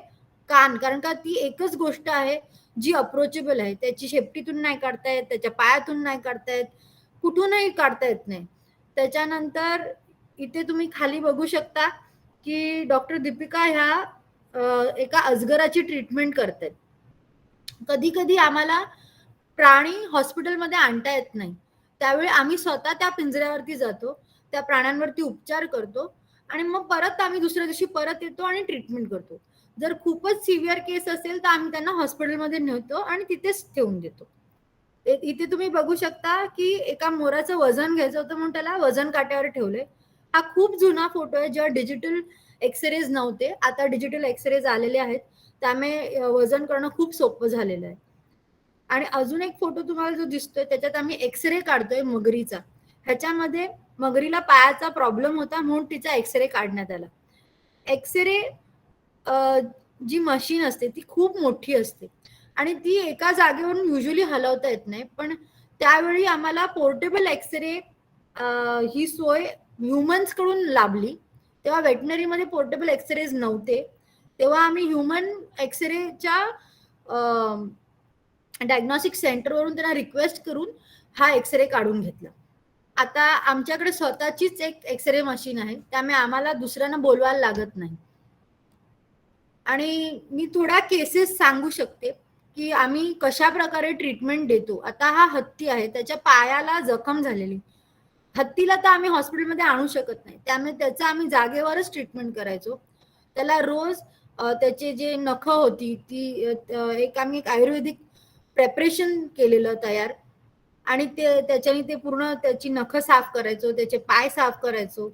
कान. कारण का ती एकच गोष्ट आहे जी अप्रोचेबल आहे. त्याची शेपटीतून नाही काढता येत, त्याच्या पायातून नाही काढता येत, कुठूनही काढता येत नाही. त्याच्यानंतर इथे तुम्ही खाली बघू शकता की डॉक्टर दीपिका ह्या एका अजगराची ट्रीटमेंट करतात. कधी कधी आम्हाला प्राणी हॉस्पिटलमध्ये आणता येत नाही, त्यावेळी आम्ही स्वतः त्या पिंजऱ्यावरती जातो, त्या प्राण्यांवरती उपचार करतो आणि मग परत आम्ही दुसऱ्या दिवशी परत येतो आणि ट्रीटमेंट करतो. जर खूपच सिव्हिअर केस असेल तर आम्ही त्यांना हॉस्पिटलमध्ये नेतो आणि तिथेच ठेवून देतो. इथे तुम्ही बघू शकता की एका मोराचं वजन घ्यायचं होतं म्हणून त्याला वजन काट्यावर ठेवलंय. हा खूप जुना फोटो आहे, जेव्हा डिजिटल एक्सरेज नव्हते. आता डिजिटल एक्सरेज आलेले आहेत, त्यामुळे वजन करणं खूप सोपं झालेलं आहे. आणि अजून एक फोटो तुम्हाला जो दिसतोय त्याच्यात आम्ही एक्सरे काढतोय मगरीचा. ह्याच्यामध्ये मगरीला पायाचा प्रॉब्लेम होता म्हणून तिचा एक्सरे काढण्यात आला. एक्सरे जी मशीन असते ती खूप मोठी असते आणि ती एका जागेवरून युजली हलवता येत नाही. पण त्यावेळी आम्हाला पोर्टेबल एक्सरे ही सोय ह्युमन्स कडून लाभली. तेव्हा वेटनरीमध्ये पोर्टेबल एक्सरेज नव्हते, तेव्हा आम्ही ह्युमन एक्सरेच्या डायग्नॉस्टिक सेंटरवरून त्यांना रिक्वेस्ट करून हा एक्सरे काढून घेतला. आता आमच्याकडे स्वतःचीच एक एक्सरे मशीन आहे, त्यामुळे आम्हाला दुसऱ्यांना बोलवायला लागत नाही. आणि मी थोड्या केसेस सांगू शकते की आम्ही कशा प्रकारे ट्रीटमेंट देतो. आता हा हत्ती आहे, त्याच्या पायाला जखम झालेली. हत्तीला तर आम्ही हॉस्पिटलमध्ये आणू शकत नाही, त्यामुळे त्याचं आम्ही जागेवरच ट्रीटमेंट करायचो. त्याला रोज त्याचे जे नख होती ती आम्ही एक आयुर्वेदिक प्रेपरेशन केलेलं तयार आणि त्याच्याने ते पूर्ण त्याची नख साफ करायचो, त्याचे पाय साफ करायचो.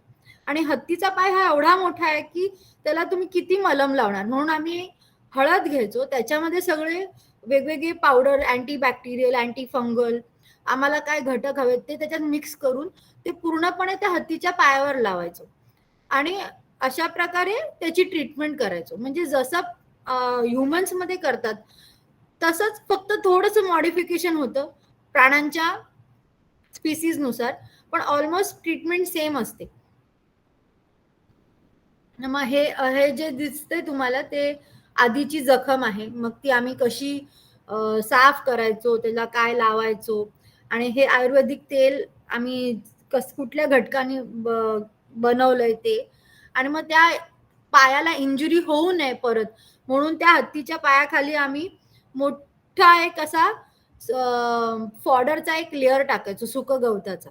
आणि हत्तीचा पाय हा एवढा मोठा आहे की त्याला तुम्ही किती मलम लावणार, म्हणून आम्ही हळद घ्यायचो, त्याच्यामध्ये सगळे वेगवेगळे पावडर, अँटीबॅक्टेरियल, अँटी फंगल, आम्हाला काय घटक हवेत ते त्याच्यात मिक्स करून ते पूर्णपणे त्या हत्तीच्या पायावर लावायचो आणि अशा प्रकारे त्याची ट्रीटमेंट करायचो. म्हणजे जसं ह्युमन्स मध्ये करतात तसंच, फक्त थोडंसं मॉडिफिकेशन होतं प्राण्यांच्या स्पीसीज नुसार, पण ऑलमोस्ट ट्रीटमेंट सेम असते. मग हे जे दिसतंय तुम्हाला ते आधीची जखम आहे. मग ती आम्ही कशी साफ करायचो, त्याला काय लावायचो आणि हे आयुर्वेदिक तेल आम्ही कुठल्या घटकाने बनवलंय ते. आणि मग त्या पायाला इंजुरी होऊ नये परत म्हणून त्या हत्तीच्या पायाखाली आम्ही मोठा एक असा फॉडरचा एक लेअर टाकायचो, सुक गवताचा.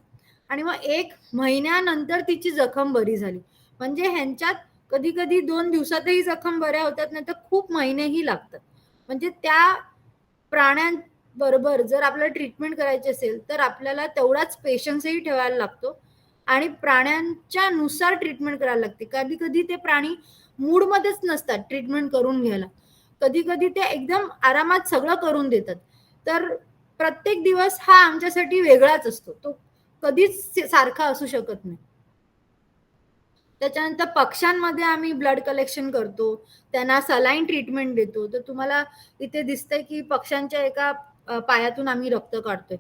आणि मग 1 महिन्यानंतर तिची जखम बरी झाली. म्हणजे ह्यांच्यात कधी कधी 2 दिवसातही जखम बऱ्या होतात, नाही तर खूप महिनेही लागतात. म्हणजे त्या प्राण्यांबरोबर जर आपल्याला ट्रीटमेंट करायची असेल तर आपल्याला तेवढाच पेशन्सही ठेवायला लागतो आणि प्राण्यांच्या नुसार ट्रीटमेंट करायला लागते. कधी कधी ते प्राणी मूडमध्येच नसतात ट्रीटमेंट करून घ्यायला, कधी कधी ते एकदम आरामात सगळं करून देतात. तर प्रत्येक दिवस हा आमच्यासाठी वेगळाच असतो, तो कधीच सारखा असू शकत नाही. त्याच्यानंतर पक्ष्यांमध्ये आम्ही ब्लड कलेक्शन करतो, त्यांना सलाईन ट्रीटमेंट देतो. तर तुम्हाला इथे दिसतंय की पक्ष्यांच्या एका पायातून आम्ही रक्त काढतोय.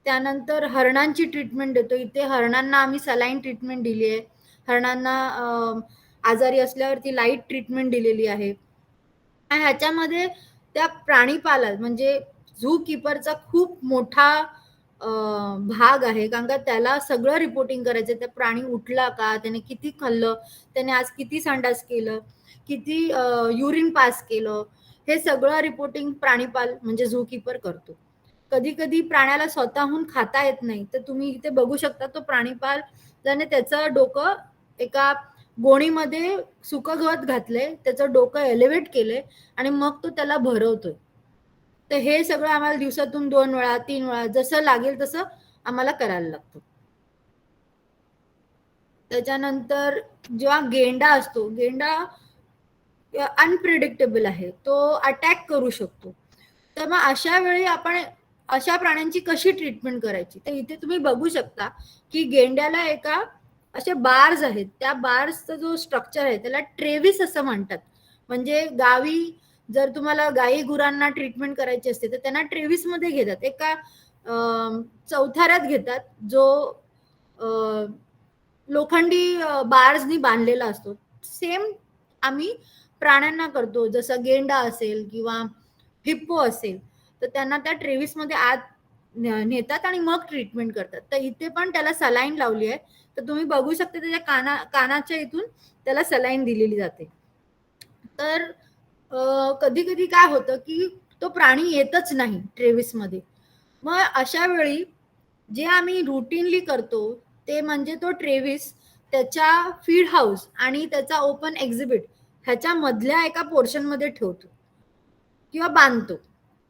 त्यानंतर हरणांची ट्रीटमेंट देतो. इथे हरणांना आम्ही सलाईन ट्रीटमेंट दिली आहे. हरणांना आजारी असल्यावरती लाईट ट्रीटमेंट दिलेली आहे. आणि ह्याच्यामध्ये त्या प्राणीपालन म्हणजे झू किपरचा खूप मोठा भाग आहे, कारण का त्याला सगळं रिपोर्टिंग करायचं. त्या प्राणी उठला का, त्याने किती खाल्लं, त्याने आज किती संडास केलं, किती युरिन पास केलं, हे सगळं रिपोर्टिंग प्राणीपाल म्हणजे झू किपर करतो. कधी कधी प्राण्याला स्वतःहून खाता येत नाही, तर तुम्ही इथे बघू शकता तो प्राणीपाल त्याने त्याचं डोकं एका गोणीमध्ये सुकं गवत घातलंय, त्याचं डोकं एलिव्हेट केलंय आणि मग तो त्याला भरवतोय. तर हे सगळं आम्हाला दिवसातून 2 वेळा 3 वेळा जसं लागेल तसं आम्हाला करायला लागतं. त्याच्यानंतर जेव्हा गेंडा असतो, गेंडा अनप्रिडिक्टेबल आहे, तो अटॅक करू शकतो. तर मग अशा वेळी आपण अशा प्राण्यांची कशी ट्रीटमेंट करायची, तर इथे तुम्ही बघू शकता की गेंड्याला एका असे बार्स आहेत, त्या बार्सचा जो स्ट्रक्चर आहे त्याला ट्रेविस असं म्हणतात. म्हणजे गावी जर तुम्हाला गाई गुरांना ट्रीटमेंट करायची असते तर त्यांना ट्रेविस मध्ये घेतात, एका चौथाऱ्यात घेतात, जो लोखंडी बार्सनी बांधलेला असतो. सेम आम्ही प्राण्यांना करतो, जसं गेंडा असेल किंवा हिप्पो असेल, तर त्यांना त्या ट्रेविस मध्ये आत नेतात आणि मग ट्रीटमेंट करतात. तर इथे पण त्याला सलाईन लावली आहे, तर तुम्ही बघू शकता त्याच्या कानाच्या इथून त्याला सलाईन दिलेली जाते. तर कधी कधी काय होतं की तो प्राणी येतच नाही ट्रेविस मध्ये. मग अशा वेळी जे आम्ही रुटीनली करतो ते म्हणजे तो ट्रेविस त्याच्या फीड हाऊस आणि त्याचा ओपन एक्झिबिट ह्याच्या मधल्या एका पोर्शन मध्ये ठेवतो किंवा बांधतो.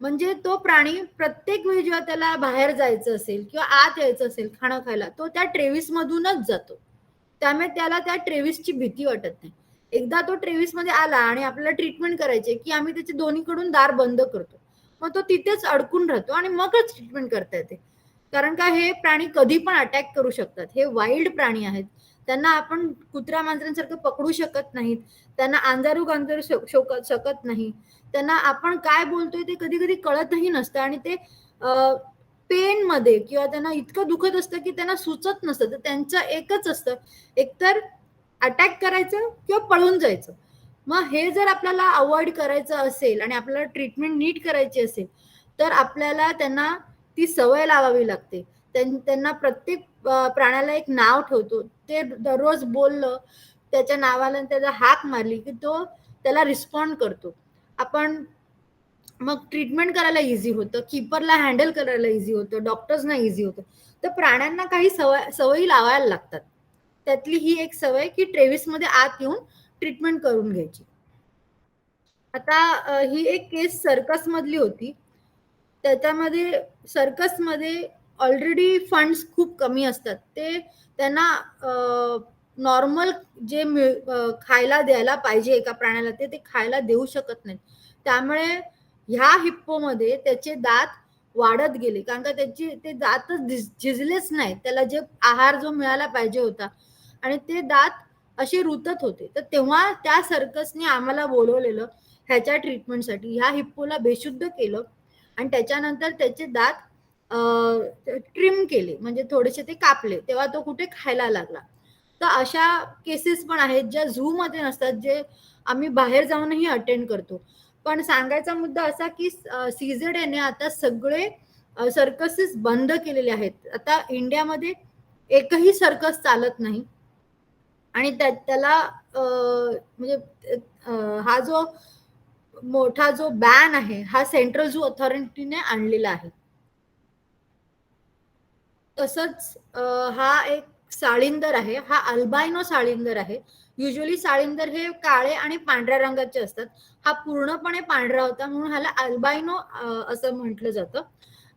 म्हणजे तो प्राणी प्रत्येक वेळी जेव्हा त्याला बाहेर जायचं असेल किंवा आत यायचं असेल खाणं खायला, तो त्या ट्रेविस मधूनच जातो. त्यामुळे त्याला त्या ट्रेविसची भीती वाटत नाही. एकदा तो ट्रेविस मध्ये आला आणि आपल्याला ट्रीटमेंट करायची की आम्ही त्याचे दोन्हीकडून दार बंद करतो, मग तो तिथेच अडकून राहतो आणि मगच ट्रीटमेंट करता येते. कारण का हे प्राणी कधी पण अटॅक करू शकतात. हे वाईल्ड प्राणी आहेत, त्यांना आपण कुत्र्या मांजरांसारखं पकडू शकत नाहीत, त्यांना अंधारू शकत नाही, त्यांना आपण काय बोलतोय ते कधी कधी कळतही नसतं आणि ते पेन मध्ये किंवा त्यांना इतकं दुखत असतं की त्यांना सुचत नसतं. तर त्यांचं एकच असतं, एकतर अटॅक करायचं किंवा पळून जायचं. मग हे जर आपल्याला अवॉइड करायचं असेल आणि आपल्याला ट्रीटमेंट नीट करायची असेल तर आपल्याला त्यांना ती सवय लावावी लागते. त्यांना प्रत्येक प्राण्याला एक नाव ठेवतो, ते दररोज बोललं त्याच्या नावाला त्याला हाक मारली की तो त्याला रिस्पॉन्ड करतो. आपण मग ट्रीटमेंट करायला इझी होतं, कीपरला हँडल करायला इझी होतं, डॉक्टर्सना इझी होतं. तर प्राण्यांना काही सवयी लावायला लागतात. त्यातली ही एक सवय की ट्रेविस मध्ये आत येऊन ट्रीटमेंट करून घ्यायची. आता ही एक केस सर्कस मधली होती. त्याच्यामध्ये सर्कसमध्ये ऑलरेडी फंड्स खूप कमी असतात, ते त्यांना नॉर्मल जे खायला द्यायला पाहिजे एका प्राण्याला ते खायला देऊ शकत नाहीत. त्यामुळे ह्या हिप्पोमध्ये त्याचे दात वाढत गेले, कारण का ते दातच झिजलेच नाही, त्याला जे आहार जो मिळाला पाहिजे होता आणि ते दात असे रुतत होते. तर तेव्हा त्या सर्कसने आम्हाला बोलवलेलं ह्याच्या ट्रीटमेंटसाठी. ह्या हिप्पोला बेशुद्ध केलं आणि त्याच्यानंतर त्याचे दात ट्रिम केले, म्हणजे थोडेसे ते कापले, तेव्हा तो कुठे खायला लागला. तर अशा केसेस पण आहेत ज्या झू मध्ये नसतात, जे आम्ही बाहेर जाऊनही अटेंड करतो. पण सांगायचा मुद्दा असा की CZA आता सगळे सर्कसेस बंद केलेले आहेत. आता इंडियामध्ये एकही सर्कस चालत नाही आणि त्याला म्हणजे हा जो मोठा जो बॅन आहे हा सेंट्रल झू अथॉरिटीने आणलेला आहे. तसंच हा एक साळींदर आहे, हा अल्बाइनो साळींदर आहे. युजली साळींदर हे काळे आणि पांढऱ्या रंगाचे असतात, हा पूर्णपणे पांढरा होता म्हणून ह्याला अल्बाइनो असं म्हटलं जातं.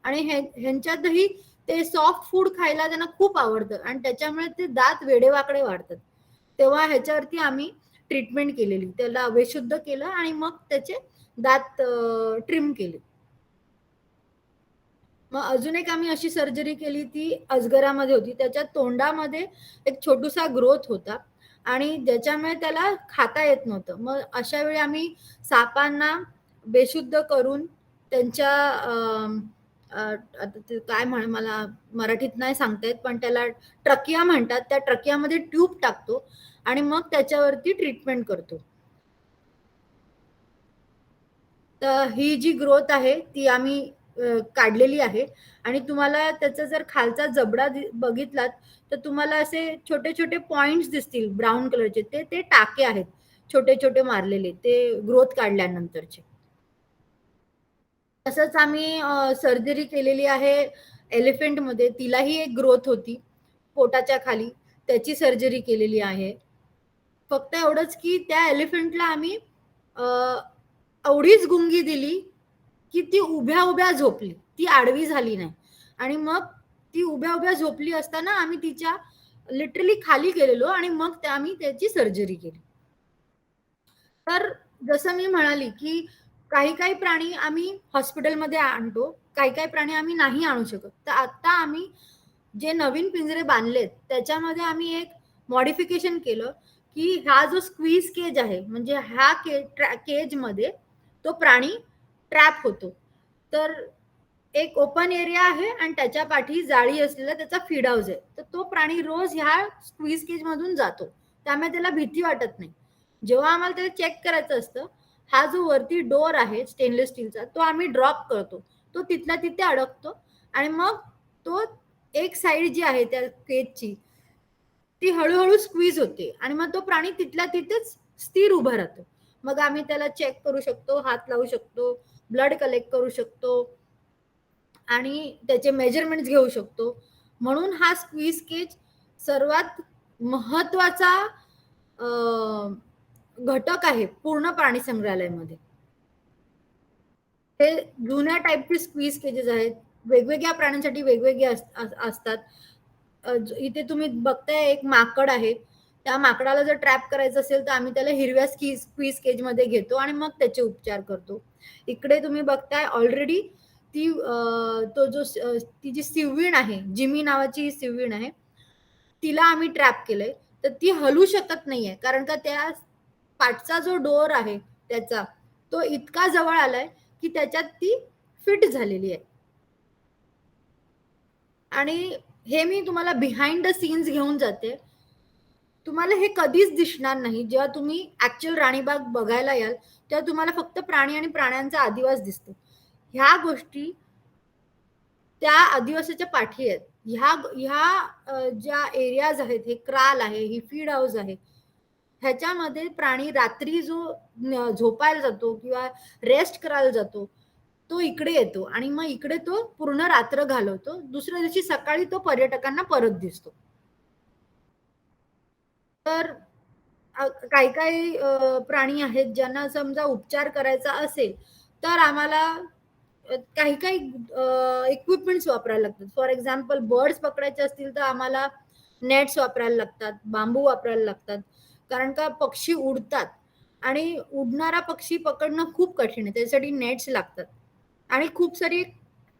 आणि ह्यांच्यातही ते सॉफ्ट फूड खायला त्यांना खूप आवडतं आणि त्याच्यामुळे ते दात वेडेवाकडे वाढतात. तेव्हा ह्याच्यावरती आम्ही ट्रीटमेंट केलेली, त्याला बेशुद्ध केलं आणि मग त्याचे दात ट्रिम केले. मग अजून एक आम्ही अशी सर्जरी केली, ती अजगरामध्ये होती. त्याच्या तोंडामध्ये एक छोटूसा ग्रोथ होता आणि ज्याच्यामुळे त्याला खाता येत नव्हतं. मग अशा वेळी आम्ही सापांना बेशुद्ध करून त्यांच्या आता ते काय मला मराठीत नाही सांगता येत, पण त्याला ट्रकिया म्हणतात, त्या ट्रकियामध्ये ट्यूब टाकतो आणि मग त्याच्यावरती ट्रीटमेंट करतो. तर ही जी ग्रोथ आहे ती आम्ही काढलेली आहे आणि तुम्हाला त्याचा जर खालचा जबडा बघितलात तर तुम्हाला असे छोटे छोटे पॉइंट्स दिसतील ब्राऊन कलरचे, ते टाके आहेत छोटे छोटे मारलेले, ते ग्रोथ काढल्यानंतरचे. तसंच आम्ही सर्जरी केलेली आहे एलिफंट मध्ये, तिलाही एक ग्रोथ होती पोटाच्या खाली, त्याची सर्जरी केलेली आहे. फक्त एवढंच की त्या एलिफंटला आम्ही एवढीच गुंगी दिली की ती उभ्या उभ्या झोपली, ती आडवी झाली नाही. आणि मग ती उभ्या उभ्या झोपली असताना आम्ही तिच्या लिटरली खाली गेलेलो आणि मग आम्ही त्याची सर्जरी केली. तर जसं मी म्हणाली की काही काही प्राणी आम्ही हॉस्पिटलमध्ये आणतो, काही काही प्राणी आम्ही नाही आणू शकत. तर आता आम्ही जे नवीन पिंजरे बांधलेत त्याच्यामध्ये आम्ही एक मॉडिफिकेशन केलं की हा जो स्क्वीज केज आहे, म्हणजे ह्या केज मध्ये तो प्राणी ट्रॅप होतो. तर एक ओपन एरिया आहे आणि त्याच्या पाठी जाळी असलेला त्याचा फीड हाऊस आहे. तर तो प्राणी रोज ह्या स्क्वीज केज मधून जातो, त्यामुळे त्याला भीती वाटत नाही. जेव्हा आम्हाला त्याला चेक करायचं असतं, हा जो वरती डोर आहे स्टेनलेस स्टीलचा तो आम्ही ड्रॉप करतो, तो तिथल्या तिथे अडकतो आणि मग तो एक साईड जी आहे त्या केजची ती हळूहळू स्क्वीज होते आणि मग तो प्राणी तिथल्या तिथेच स्थिर उभा राहतो. मग आम्ही त्याला चेक करू शकतो, हात लावू शकतो, ब्लड कलेक्ट करू शकतो आणि त्याचे मेजरमेंट्स घेऊ शकतो. म्हणून हा स्क्वीज केज सर्वात महत्वाचा घटक आहे पूर्ण प्राणी संग्रहालयामध्ये. हे जुन्या टाईपचे स्क्वीज केजेस आहेत, वेगवेगळ्या प्राण्यांसाठी वेगवेगळे असतात. इथे तुम्ही बघताय एक माकड आहे, त्या माकडाला जर ट्रॅप करायचं असेल तर आम्ही त्याला हिरव्या स्क्वीज केज मध्ये घेतो आणि मग त्याचे उपचार करतो. इकडे तुम्ही बघताय ऑलरेडी ती ती जी सिव्हीण आहे, जिमी नावाची सिव्हीण आहे, तिला आम्ही ट्रॅप केलंय. तर ती हलू शकत नाहीये कारण का त्या पाठचा जो डोर आहे त्याचा तो इतका जवळ आलाय की त्याच्यात ती फिट झालेली आहे. आणि हे मी तुम्हाला बिहाइंड द सीन्स घेऊन जाते. तुम्हाला हे कधीच दिसणार नाही. जेव्हा तुम्ही ऍक्च्युअल राणीबाग बघायला याल तेव्हा तुम्हाला फक्त प्राणी आणि प्राण्यांचा आदिवास दिसतो. ह्या गोष्टी त्या आदिवासाच्या पाठी आहेत. ह्या ज्या एरियाज आहेत, हे क्राल आहे, ही फीड हाऊस आहे, ह्याच्यामध्ये प्राणी रात्री जो झोपायला जातो किंवा रेस्ट करायला जातो तो इकडे येतो आणि मग इकडे तो पूर्ण रात्र घालवतो. दुसऱ्या दिवशी सकाळी तो पर्यटकांना परत दिसतो. तर काही काही प्राणी आहेत ज्यांना समजा उपचार करायचा असेल तर आम्हाला काही काही इक्विपमेंट्स वापरायला लागतात. फॉर एक्झाम्पल बर्ड्स पकडायचे असतील तर आम्हाला नेट्स वापरायला लागतात, बांबू वापरायला लागतात, कारण का पक्षी उडतात आणि उडणारा पक्षी पकडणं खूप कठीण आहे. त्यासाठी नेट्स लागतात आणि खूप सारी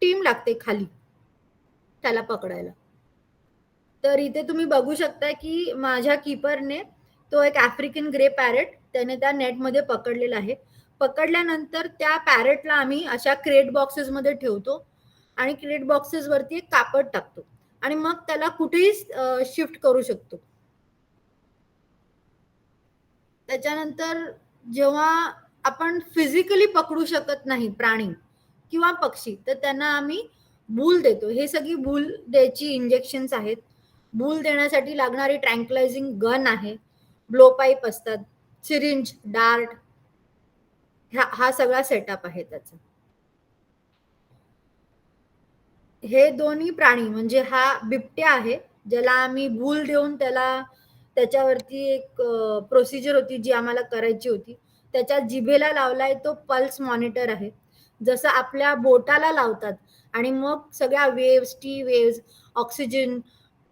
टीम लागते खाली त्याला पकडायला. तर इथे तुम्ही बघू शकता की माझ्या कीपरने तो एक आफ्रिकन ग्रे पॅरेट त्याने त्या नेटमध्ये पकडलेला आहे. पकडल्यानंतर त्या पॅरेटला आम्ही अशा क्रेट बॉक्सेस मध्ये ठेवतो आणि क्रेट बॉक्सेस वरती एक कापड टाकतो आणि मग त्याला कुठेही शिफ्ट करू शकतो. त्याच्यानंतर जेव्हा आपण फिजिकली पकडू शकत नाही प्राणी किंवा पक्षी तर त्यांना आम्ही भूल देतो. हे सगळी भूल द्यायची इंजेक्शन्स आहेत. भूल देण्यासाठी लागणारी ट्रँक्युलायझिंग गन आहे, ब्लो पाईप असतात, सिरिंज, डार्ट, हा सगळा सेटअप आहे त्याचा. हे दोन्ही प्राणी म्हणजे हा बिबट्या आहे ज्याला आम्ही भूल देऊन त्याच्यावरती एक प्रोसिजर होती जी आम्हाला करायची होती. त्याच्या जिभेला लावलाय तो पल्स मॉनिटर आहे, जसं आपल्या बोटाला लावतात आणि मग सगळ्या waves, T waves, oxygen,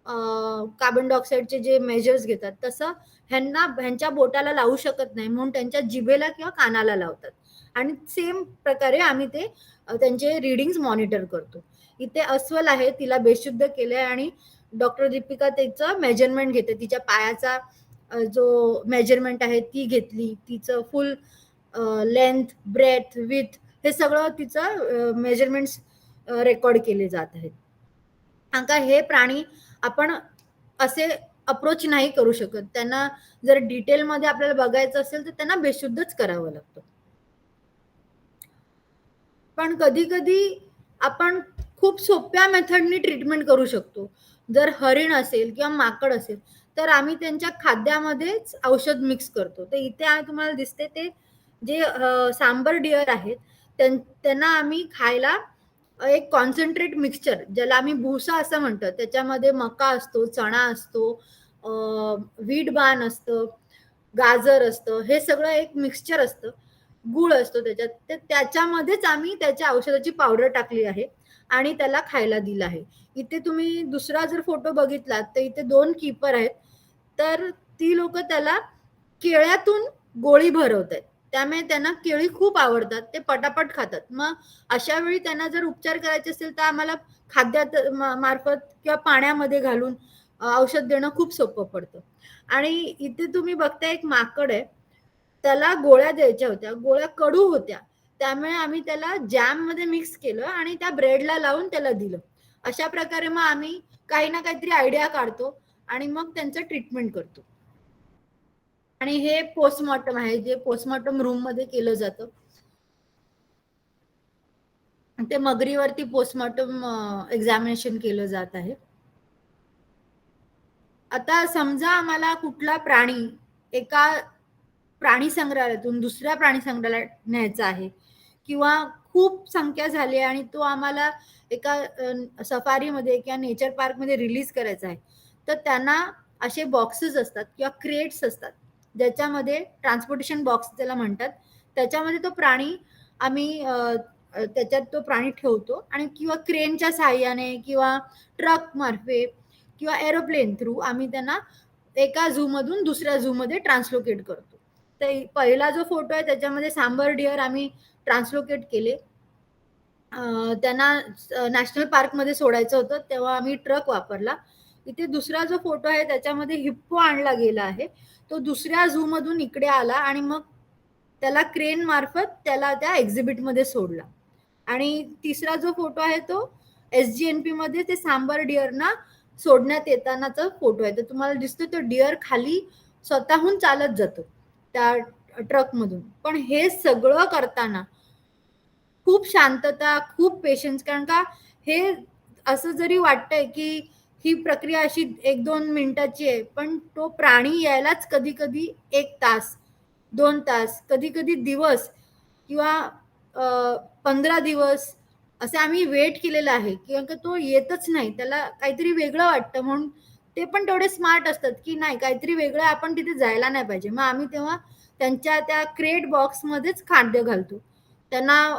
carbon डायऑक्साईडचे जे मेजर्स घेतात तसं ह्यांच्या बोटाला लावू शकत नाही म्हणून त्यांच्या जिभेला किंवा कानाला लावतात आणि सेम प्रकारे आम्ही ते त्यांचे रीडिंग्स मॉनिटर करतो. इथे अस्वल आहे, तिला बेशुद्ध केलंय आणि डॉक्टर दीपिका त्याचं मेजरमेंट घेते. तिच्या पायाचा जो मेजरमेंट आहे ती घेतली, तिचं फुल लेंथ, ब्रेथ, विथ हे सगळं तिचं मेजरमेंट्स रेकॉर्ड केले जात आहेत. कारण हे प्राणी आपण असे अप्रोच नाही करू शकत. त्यांना जर डिटेलमध्ये आपल्याला बघायचं असेल तर त्यांना बेशुद्धच करावं लागतं. पण कधी कधी आपण खूप सोप्या मेथडनी ट्रीटमेंट करू शकतो. जर हरिण असेल किंवा माकड असेल तर आम्ही त्यांच्या खाद्यामध्येच औषध मिक्स करतो. तर इथे तुम्हाला दिसते ते जे सांबर डिअर आहेत त्यांना आम्ही खायला एक कॉन्सन्ट्रेट मिक्सचर ज्याला आम्ही भुसा असं म्हणतो, त्याच्यामध्ये मका असतो, चणा असतो, वीट बाण असतं, गाजर असतं, हे सगळं एक मिक्सचर असतं, गुळ असतो त्याच्यात. तर त्याच्यामध्येच आम्ही त्याच्या औषधाची पावडर टाकली आहे आणि त्याला खायला दिलं आहे. इथे तुम्ही दुसरा जर फोटो बघितलात तर इथे 2 कीपर आहेत. तर ती लोक त्याला केळ्यातून गोळी भरवत आहेत. त्यामुळे त्यांना केळी खूप आवडतात, ते पटापट खातात. मग अशा वेळी त्यांना जर उपचार करायचे असेल तर आम्हाला खाद्यात मार्फत किंवा पाण्यामध्ये घालून औषध देणं खूप सोपं पडतं. आणि इथे तुम्ही बघताय एक माकड आहे, त्याला गोळ्या द्यायच्या होत्या, गोळ्या कडू होत्या, त्यामुळे आम्ही त्याला जॅम मध्ये मिक्स केलं आणि त्या ब्रेडला लावून त्याला दिलं. अशा प्रकारे मग आम्ही काही ना काहीतरी आयडिया काढतो आणि मग त्यांचं ट्रीटमेंट करतो. आणि हे पोस्टमॉर्टम आहे, जे पोस्टमॉर्टम रूम मध्ये केलं जातं. ते मगरीवरती पोस्टमॉर्टम एक्झामिनेशन केलं जात आहे. आता समजा आम्हाला कुठला प्राणी एका प्राणी संग्रहालयातून दुसऱ्या प्राणी संग्रहालयात न्यायचा आहे किंवा खूप संख्या झाली आणि तो आम्हाला एका सफारीमध्ये किंवा नेचर पार्क मध्ये रिलीज करायचा आहे, तर त्यांना असे बॉक्सेस असतात किंवा क्रेट्स असतात, ज्याच्यामध्ये ट्रान्सपोर्टेशन बॉक्स त्याला म्हणतात. त्याच्यामध्ये तो प्राणी आम्ही त्याच्यात तो प्राणी ठेवतो आणि किंवा क्रेनच्या साहाय्याने किंवा ट्रक मार्फे किंवा एरोप्लेन थ्रू आम्ही त्यांना एका झू मधून दुसऱ्या झू मध्ये ट्रान्सलोकेट करतो. तर पहिला जो फोटो आहे त्याच्यामध्ये सांबर डिअर आम्ही ट्रान्सलोकेट केले. त्यांना नॅशनल पार्क मध्ये सोडायचं होतं तेव्हा आम्ही ट्रक वापरला. इथे दुसरा जो फोटो आहे त्याच्यामध्ये हिप्पो आणला गेला आहे, तो दुसऱ्या झू मधून इकडे आला आणि मग त्याला क्रेन मार्फत त्याला त्या एक्झिबिट मध्ये सोडला. आणि तिसरा जो फोटो आहे तो SGNP मध्ये ते सांबर डिअरना सोडण्यात येतानाचा फोटो आहे. तर तुम्हाला दिसतो तो डिअर खाली स्वतःहून चालत जातो त्या ट्रक मधून. पण हे सगळं करताना खूप शांतता, खूप पेशन्स, कारण का हे असं जरी वाटतंय की ही प्रक्रिया अशी 1-2 मिनिटाची आहे, पण तो प्राणी यायलाच कधी कधी 1 तास, 2 तास, कधी कधी दिवस किंवा 15 दिवस असे आम्ही वेट केलेला आहे, किंवा तो येतच नाही, त्याला काहीतरी वेगळं वाटतं. म्हणून ते पण तेवढे स्मार्ट असतात की नाही, काहीतरी वेगळं, आपण तिथे जायला नाही पाहिजे. मग आम्ही तेव्हा त्यांच्या त्या क्रेट बॉक्स मध्येच खाद्य घालतो. त्यांना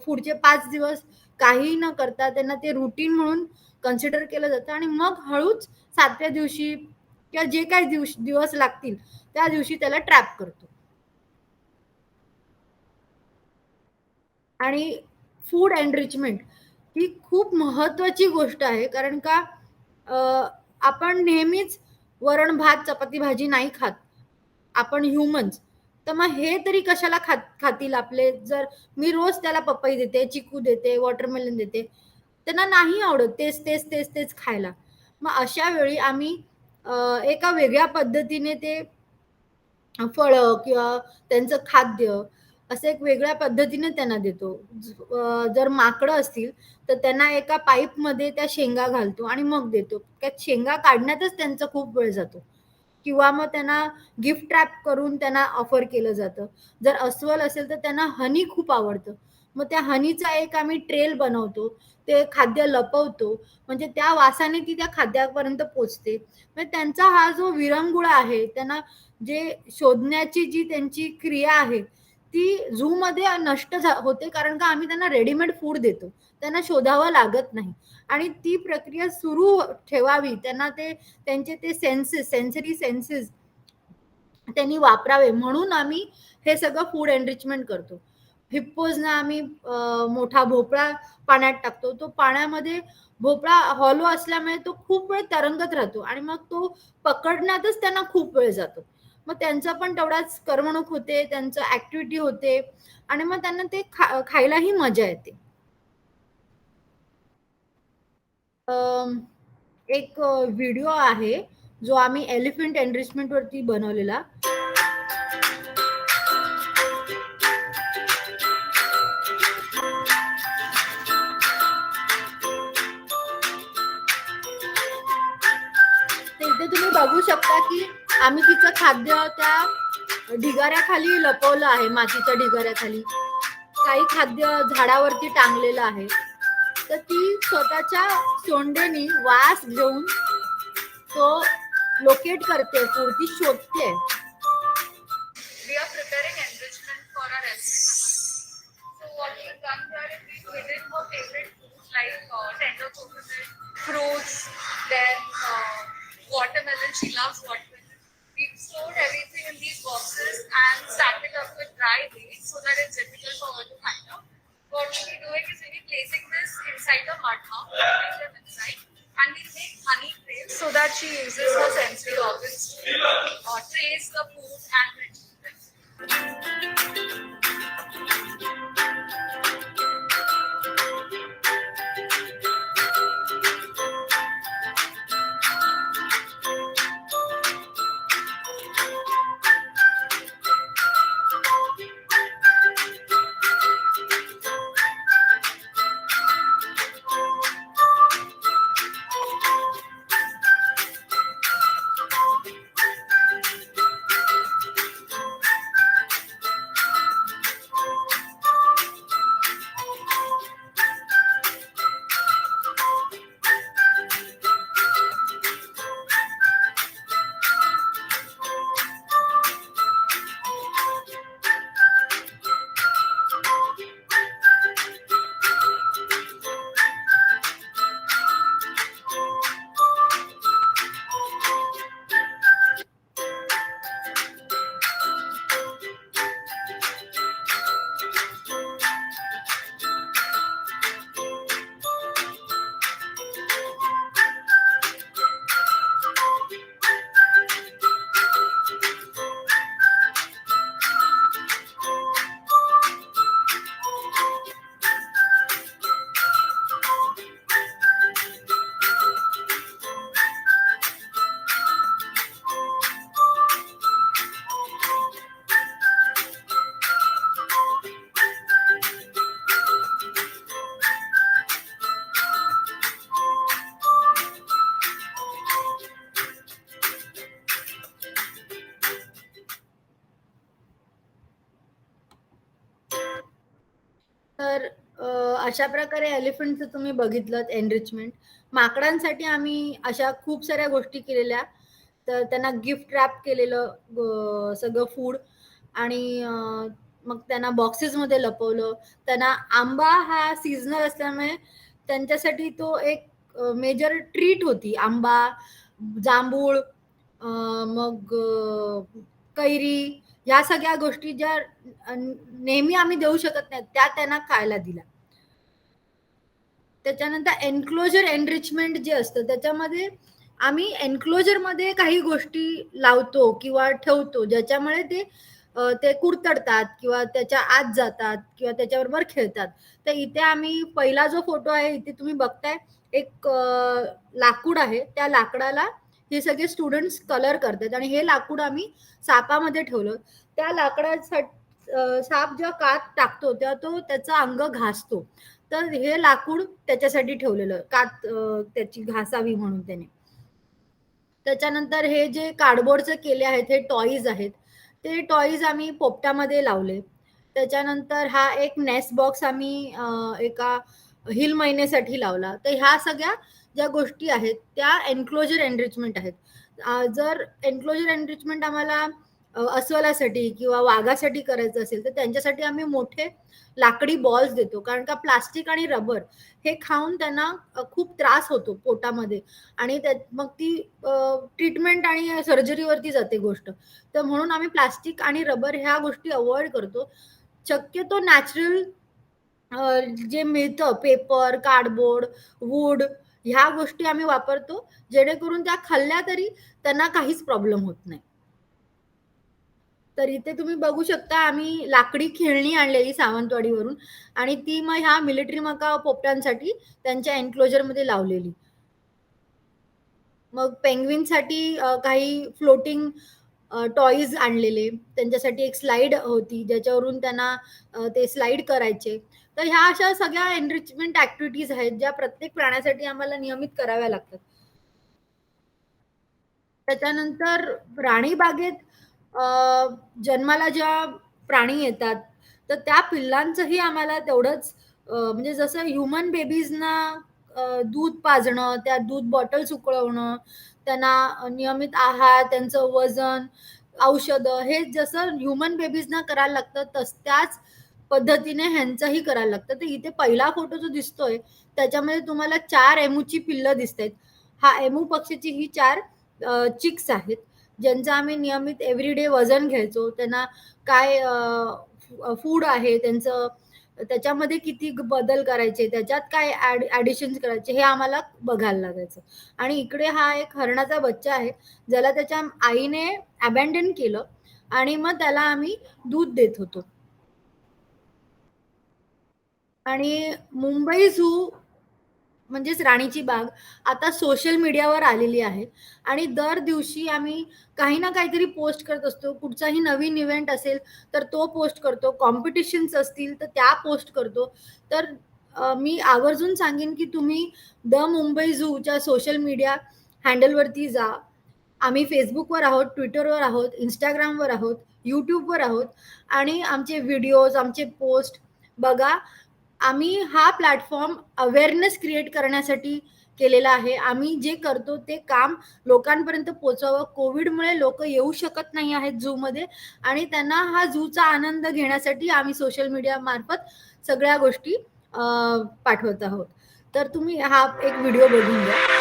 पुढचे 5 दिवस काही न करता त्यांना ते रुटीन म्हणून कन्सिडर केलं जातं आणि मग हळूच 7व्या दिवशी किंवा जे काही दिवस लागतील त्या दिवशी त्याला ट्रॅप करतो. आणि फूड एनरिचमेंट ही खूप महत्वाची गोष्ट आहे, कारण का आपण नेहमीच वरण भात चपाती भाजी नाही खात आपण ह्युमन्स. तर मग हे तरी कशाला खातील आपले. जर मी रोज त्याला पपई देते, चिकू देते, वॉटरमेलन देते, त्यांना नाही आवडत तेच तेच तेच तेच खायला. मग अशा वेळी आम्ही एका वेगळ्या पद्धतीने ते फळं किंवा त्यांचं खाद्य असं एक वेगळ्या पद्धतीने त्यांना देतो. जर माकडं असतील तर त्यांना एका पाईप मध्ये त्या शेंगा घालतो आणि मग देतो. त्या शेंगा काढण्यातच त्यांचा खूप वेळ जातो. किंवा मग त्यांना गिफ्ट ट्रॅप करून त्यांना ऑफर केलं जातं. जर अस्वल असेल तर त्यांना हनी खूप आवडतं, मग त्या हनीचा एक आम्ही ट्रेल बनवतो, ते खाद्य लपवतो, म्हणजे त्या वासाने ती त्या खाद्यापर्यंत पोचते. म्हणजे त्यांचा हा जो विरंगुळा आहे, त्यांना जे शोधण्याची जी त्यांची क्रिया आहे ती झू मध्ये नष्ट होते, कारण का आम्ही त्यांना रेडीमेड फूड देतो, त्यांना शोधावं लागत नाही. आणि ती प्रक्रिया सुरू ठेवावी, त्यांना ते त्यांचे ते सेन्सरी सेन्सेस त्यांनी वापरावे, म्हणून आम्ही हे सगळं फूड एनरिचमेंट करतो. हिप्पोजना आम्ही मोठा भोपळा पाण्यात टाकतो. तो पाण्यामध्ये भोपळा हॉलो असल्यामुळे तो खूप वेळ तरंगत राहतो आणि मग तो पकडण्यातच त्यांना खूप वेळ जातो. मग त्यांचा पण तेवढाच करमणूक होते, त्यांचं ऍक्टिव्हिटी होते आणि मग त्यांना ते खायलाही मजा येते. एक व्हिडिओ आहे जो आम्ही एलिफंट एनरिचमेंट वरती बनवलेला. इथे तुम्ही बघू शकता की आम्ही तिचं खाद्य त्या ढिगाऱ्याखाली लपवलं आहे, मातीच्या ढिगाऱ्याखाली. काही खाद्य झाडावरती टांगलेलं आहे, तर ती स्वतःच्या सोंडेनी वास घेऊन तो लोकेट करते, ती शोधते. We are preparing enrichment for our restaurant. So what we've done here is we've hidden her favorite foods like tender coconut, fruits, then watermelon. She loves watermelon. We've stored everything in these boxes and stacked it up with dry so that it's difficult for her to find out. What we'll be doing is we'll be placing this inside the mud house, putting them inside, and we'll make honey trails so that she uses her sensory organs to trace the food and retrieve it. तर अशा प्रकारे एलिफंटचं तुम्ही बघितलं enrichment. माकडांसाठी आम्ही अशा खूप साऱ्या गोष्टी केलेल्या. तर त्यांना गिफ्ट रॅप केलेलं सगळं फूड आणि मग त्यांना बॉक्सेसमध्ये लपवलं. त्यांना आंबा हा सीझनल असल्यामुळे त्यांच्यासाठी तो एक मेजर ट्रीट होती. आंबा, जांभूळ, मग कैरी, ह्या सगळ्या गोष्टी ज्या नेहमी आम्ही देऊ शकत नाही त्या त्यांना खायला दिल्या. त्याच्यानंतर एन्क्लोजर एनरिचमेंट जे असतं त्याच्यामध्ये आम्ही एन्क्लोजरमध्ये काही गोष्टी लावतो किंवा ठेवतो ज्याच्यामुळे ते कुरतडतात किंवा त्याच्या आत जातात किंवा त्याच्याबरोबर खेळतात. तर इथे आम्ही पहिला जो फोटो आहे इथे तुम्ही बघताय एक लाकूड आहे. त्या लाकडाला हे सगळे स्टुडंट्स कलर करतात आणि हे लाकूड आम्ही सापामध्ये ठेवलं. त्या लाकडासाठी साप जेव्हा कात टाकतो तेव्हा तो त्याचं अंग घासतो. तर हे लाकूड त्याच्यासाठी ठेवलेलं कात त्याची घासावी म्हणून त्याने. त्याच्यानंतर हे जे कार्डबोर्डचे केले आहेत हे टॉईज आहेत. ते टॉईज आम्ही पोपटामध्ये लावले. त्याच्यानंतर हा एक नेस्ट बॉक्स आम्ही एका हिल महिनेसाठी लावला. तर ह्या सगळ्या ज्या गोष्टी आहेत त्या एन्क्लोजर एनरिचमेंट आहेत. जर एन्क्लोजर एनरिचमेंट आम्हाला अस्वलासाठी किंवा वाघासाठी करायचं असेल तर त्यांच्यासाठी आम्ही मोठे लाकडी बॉल्स देतो. कारण का प्लास्टिक आणि रबर हे खाऊन त्यांना खूप त्रास होतो पोटामध्ये आणि मग ती ट्रीटमेंट आणि सर्जरीवरती जाते गोष्ट. तर म्हणून आम्ही प्लास्टिक आणि रबर ह्या गोष्टी अवॉइड करतो. शक्यतो नॅचरल जे मिळतं पेपर, कार्डबोर्ड, वूड ह्या गोष्टी आम्ही वापरतो जेणेकरून त्या खाल्ल्या तरी त्यांना काहीच प्रॉब्लेम होत नाही. तर इथे तुम्ही बघू शकता आम्ही लाकडी खेळणी आणलेली सावंतवाडीवरून आणि ती मग ह्या मिलिटरी मका पोपटांसाठी त्यांच्या एन्क्लोजरमध्ये लावलेली. मग पेंग्विनसाठी काही फ्लोटिंग टॉईज आणलेले. त्यांच्यासाठी एक स्लाइड होती ज्याच्यावरून त्यांना ते स्लाइड करायचे. तर ह्या अशा सगळ्या एनरिचमेंट ऍक्टिव्हिटीज आहेत ज्या प्रत्येक प्राण्यासाठी आम्हाला नियमित कराव्या लागतात. त्याच्यानंतर प्राणी बागेत जन्माला ज्या प्राणी येतात तर त्या पिल्लांचंही आम्हाला तेवढंच म्हणजे जसं ह्युमन बेबीजना दूध पाजणं, त्या दूध बॉटल्स उकळवणं, त्यांना नियमित आहार, त्यांचं वजन, औषधं हे जसं ह्युमन बेबीजना करायला लागतं त्याच पद्धतीने ह्यांचंही करायला लागतं. तर इथे पहिला फोटो जो दिसतोय त्याच्यामध्ये तुम्हाला 4 एमूची पिल्लं दिसतायत. हा एमू पक्षीची ही 4 चिक्स आहेत ज्यांचं आम्ही नियमित एव्हरीडे वजन घ्यायचो. त्यांना काय फूड आहे त्यांचं, त्याच्यामध्ये किती बदल करायचे, त्याच्यात काय ॲडिशन्स करायचे, हे आम्हाला बघायला लागायचं. आणि इकडे हा एक हरणाचा बच्चा आहे ज्याला त्याच्या आईने अबॅन्डन केलं आणि मग त्याला आम्ही दूध देत होतो. आणि मुंबई झू म्हणजेच राणीची बाग आता सोशल मीडियावर आलेली आहे आणि दर दिवशी आम्ही काही ना काहीतरी पोस्ट करत असतो. कुठचाही नवीन इव्हेंट असेल तर तो पोस्ट करतो, कॉम्पिटिशन्स असतील तर त्या पोस्ट करतो. तर मी आवर्जून सांगेन की तुम्ही द मुंबई झूच्या सोशल मीडिया हँडलवरती जा. आम्ही फेसबुकवर आहोत, ट्विटरवर आहोत, इंस्टाग्रामवर आहोत, यूट्यूबवर आहोत आणि आमचे व्हिडिओज, आमचे पोस्ट बघा. आम्ही हा प्लॅटफॉर्म अवेअरनेस क्रिएट करण्यासाठी केलेला आहे. आम्ही जे करतो ते काम लोकांपर्यंत पोहोचावं. कोविडमुळे लोक येऊ शकत नाही आहेत झूमध्ये आणि त्यांना हा झूचा आनंद घेण्यासाठी आम्ही सोशल मीडिया मार्फत सगळ्या गोष्टी पाठवत आहोत. तर तुम्ही हा एक व्हिडिओ बघून घ्या.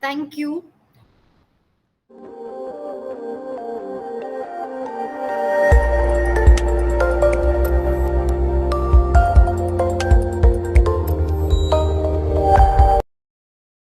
थँक्यू.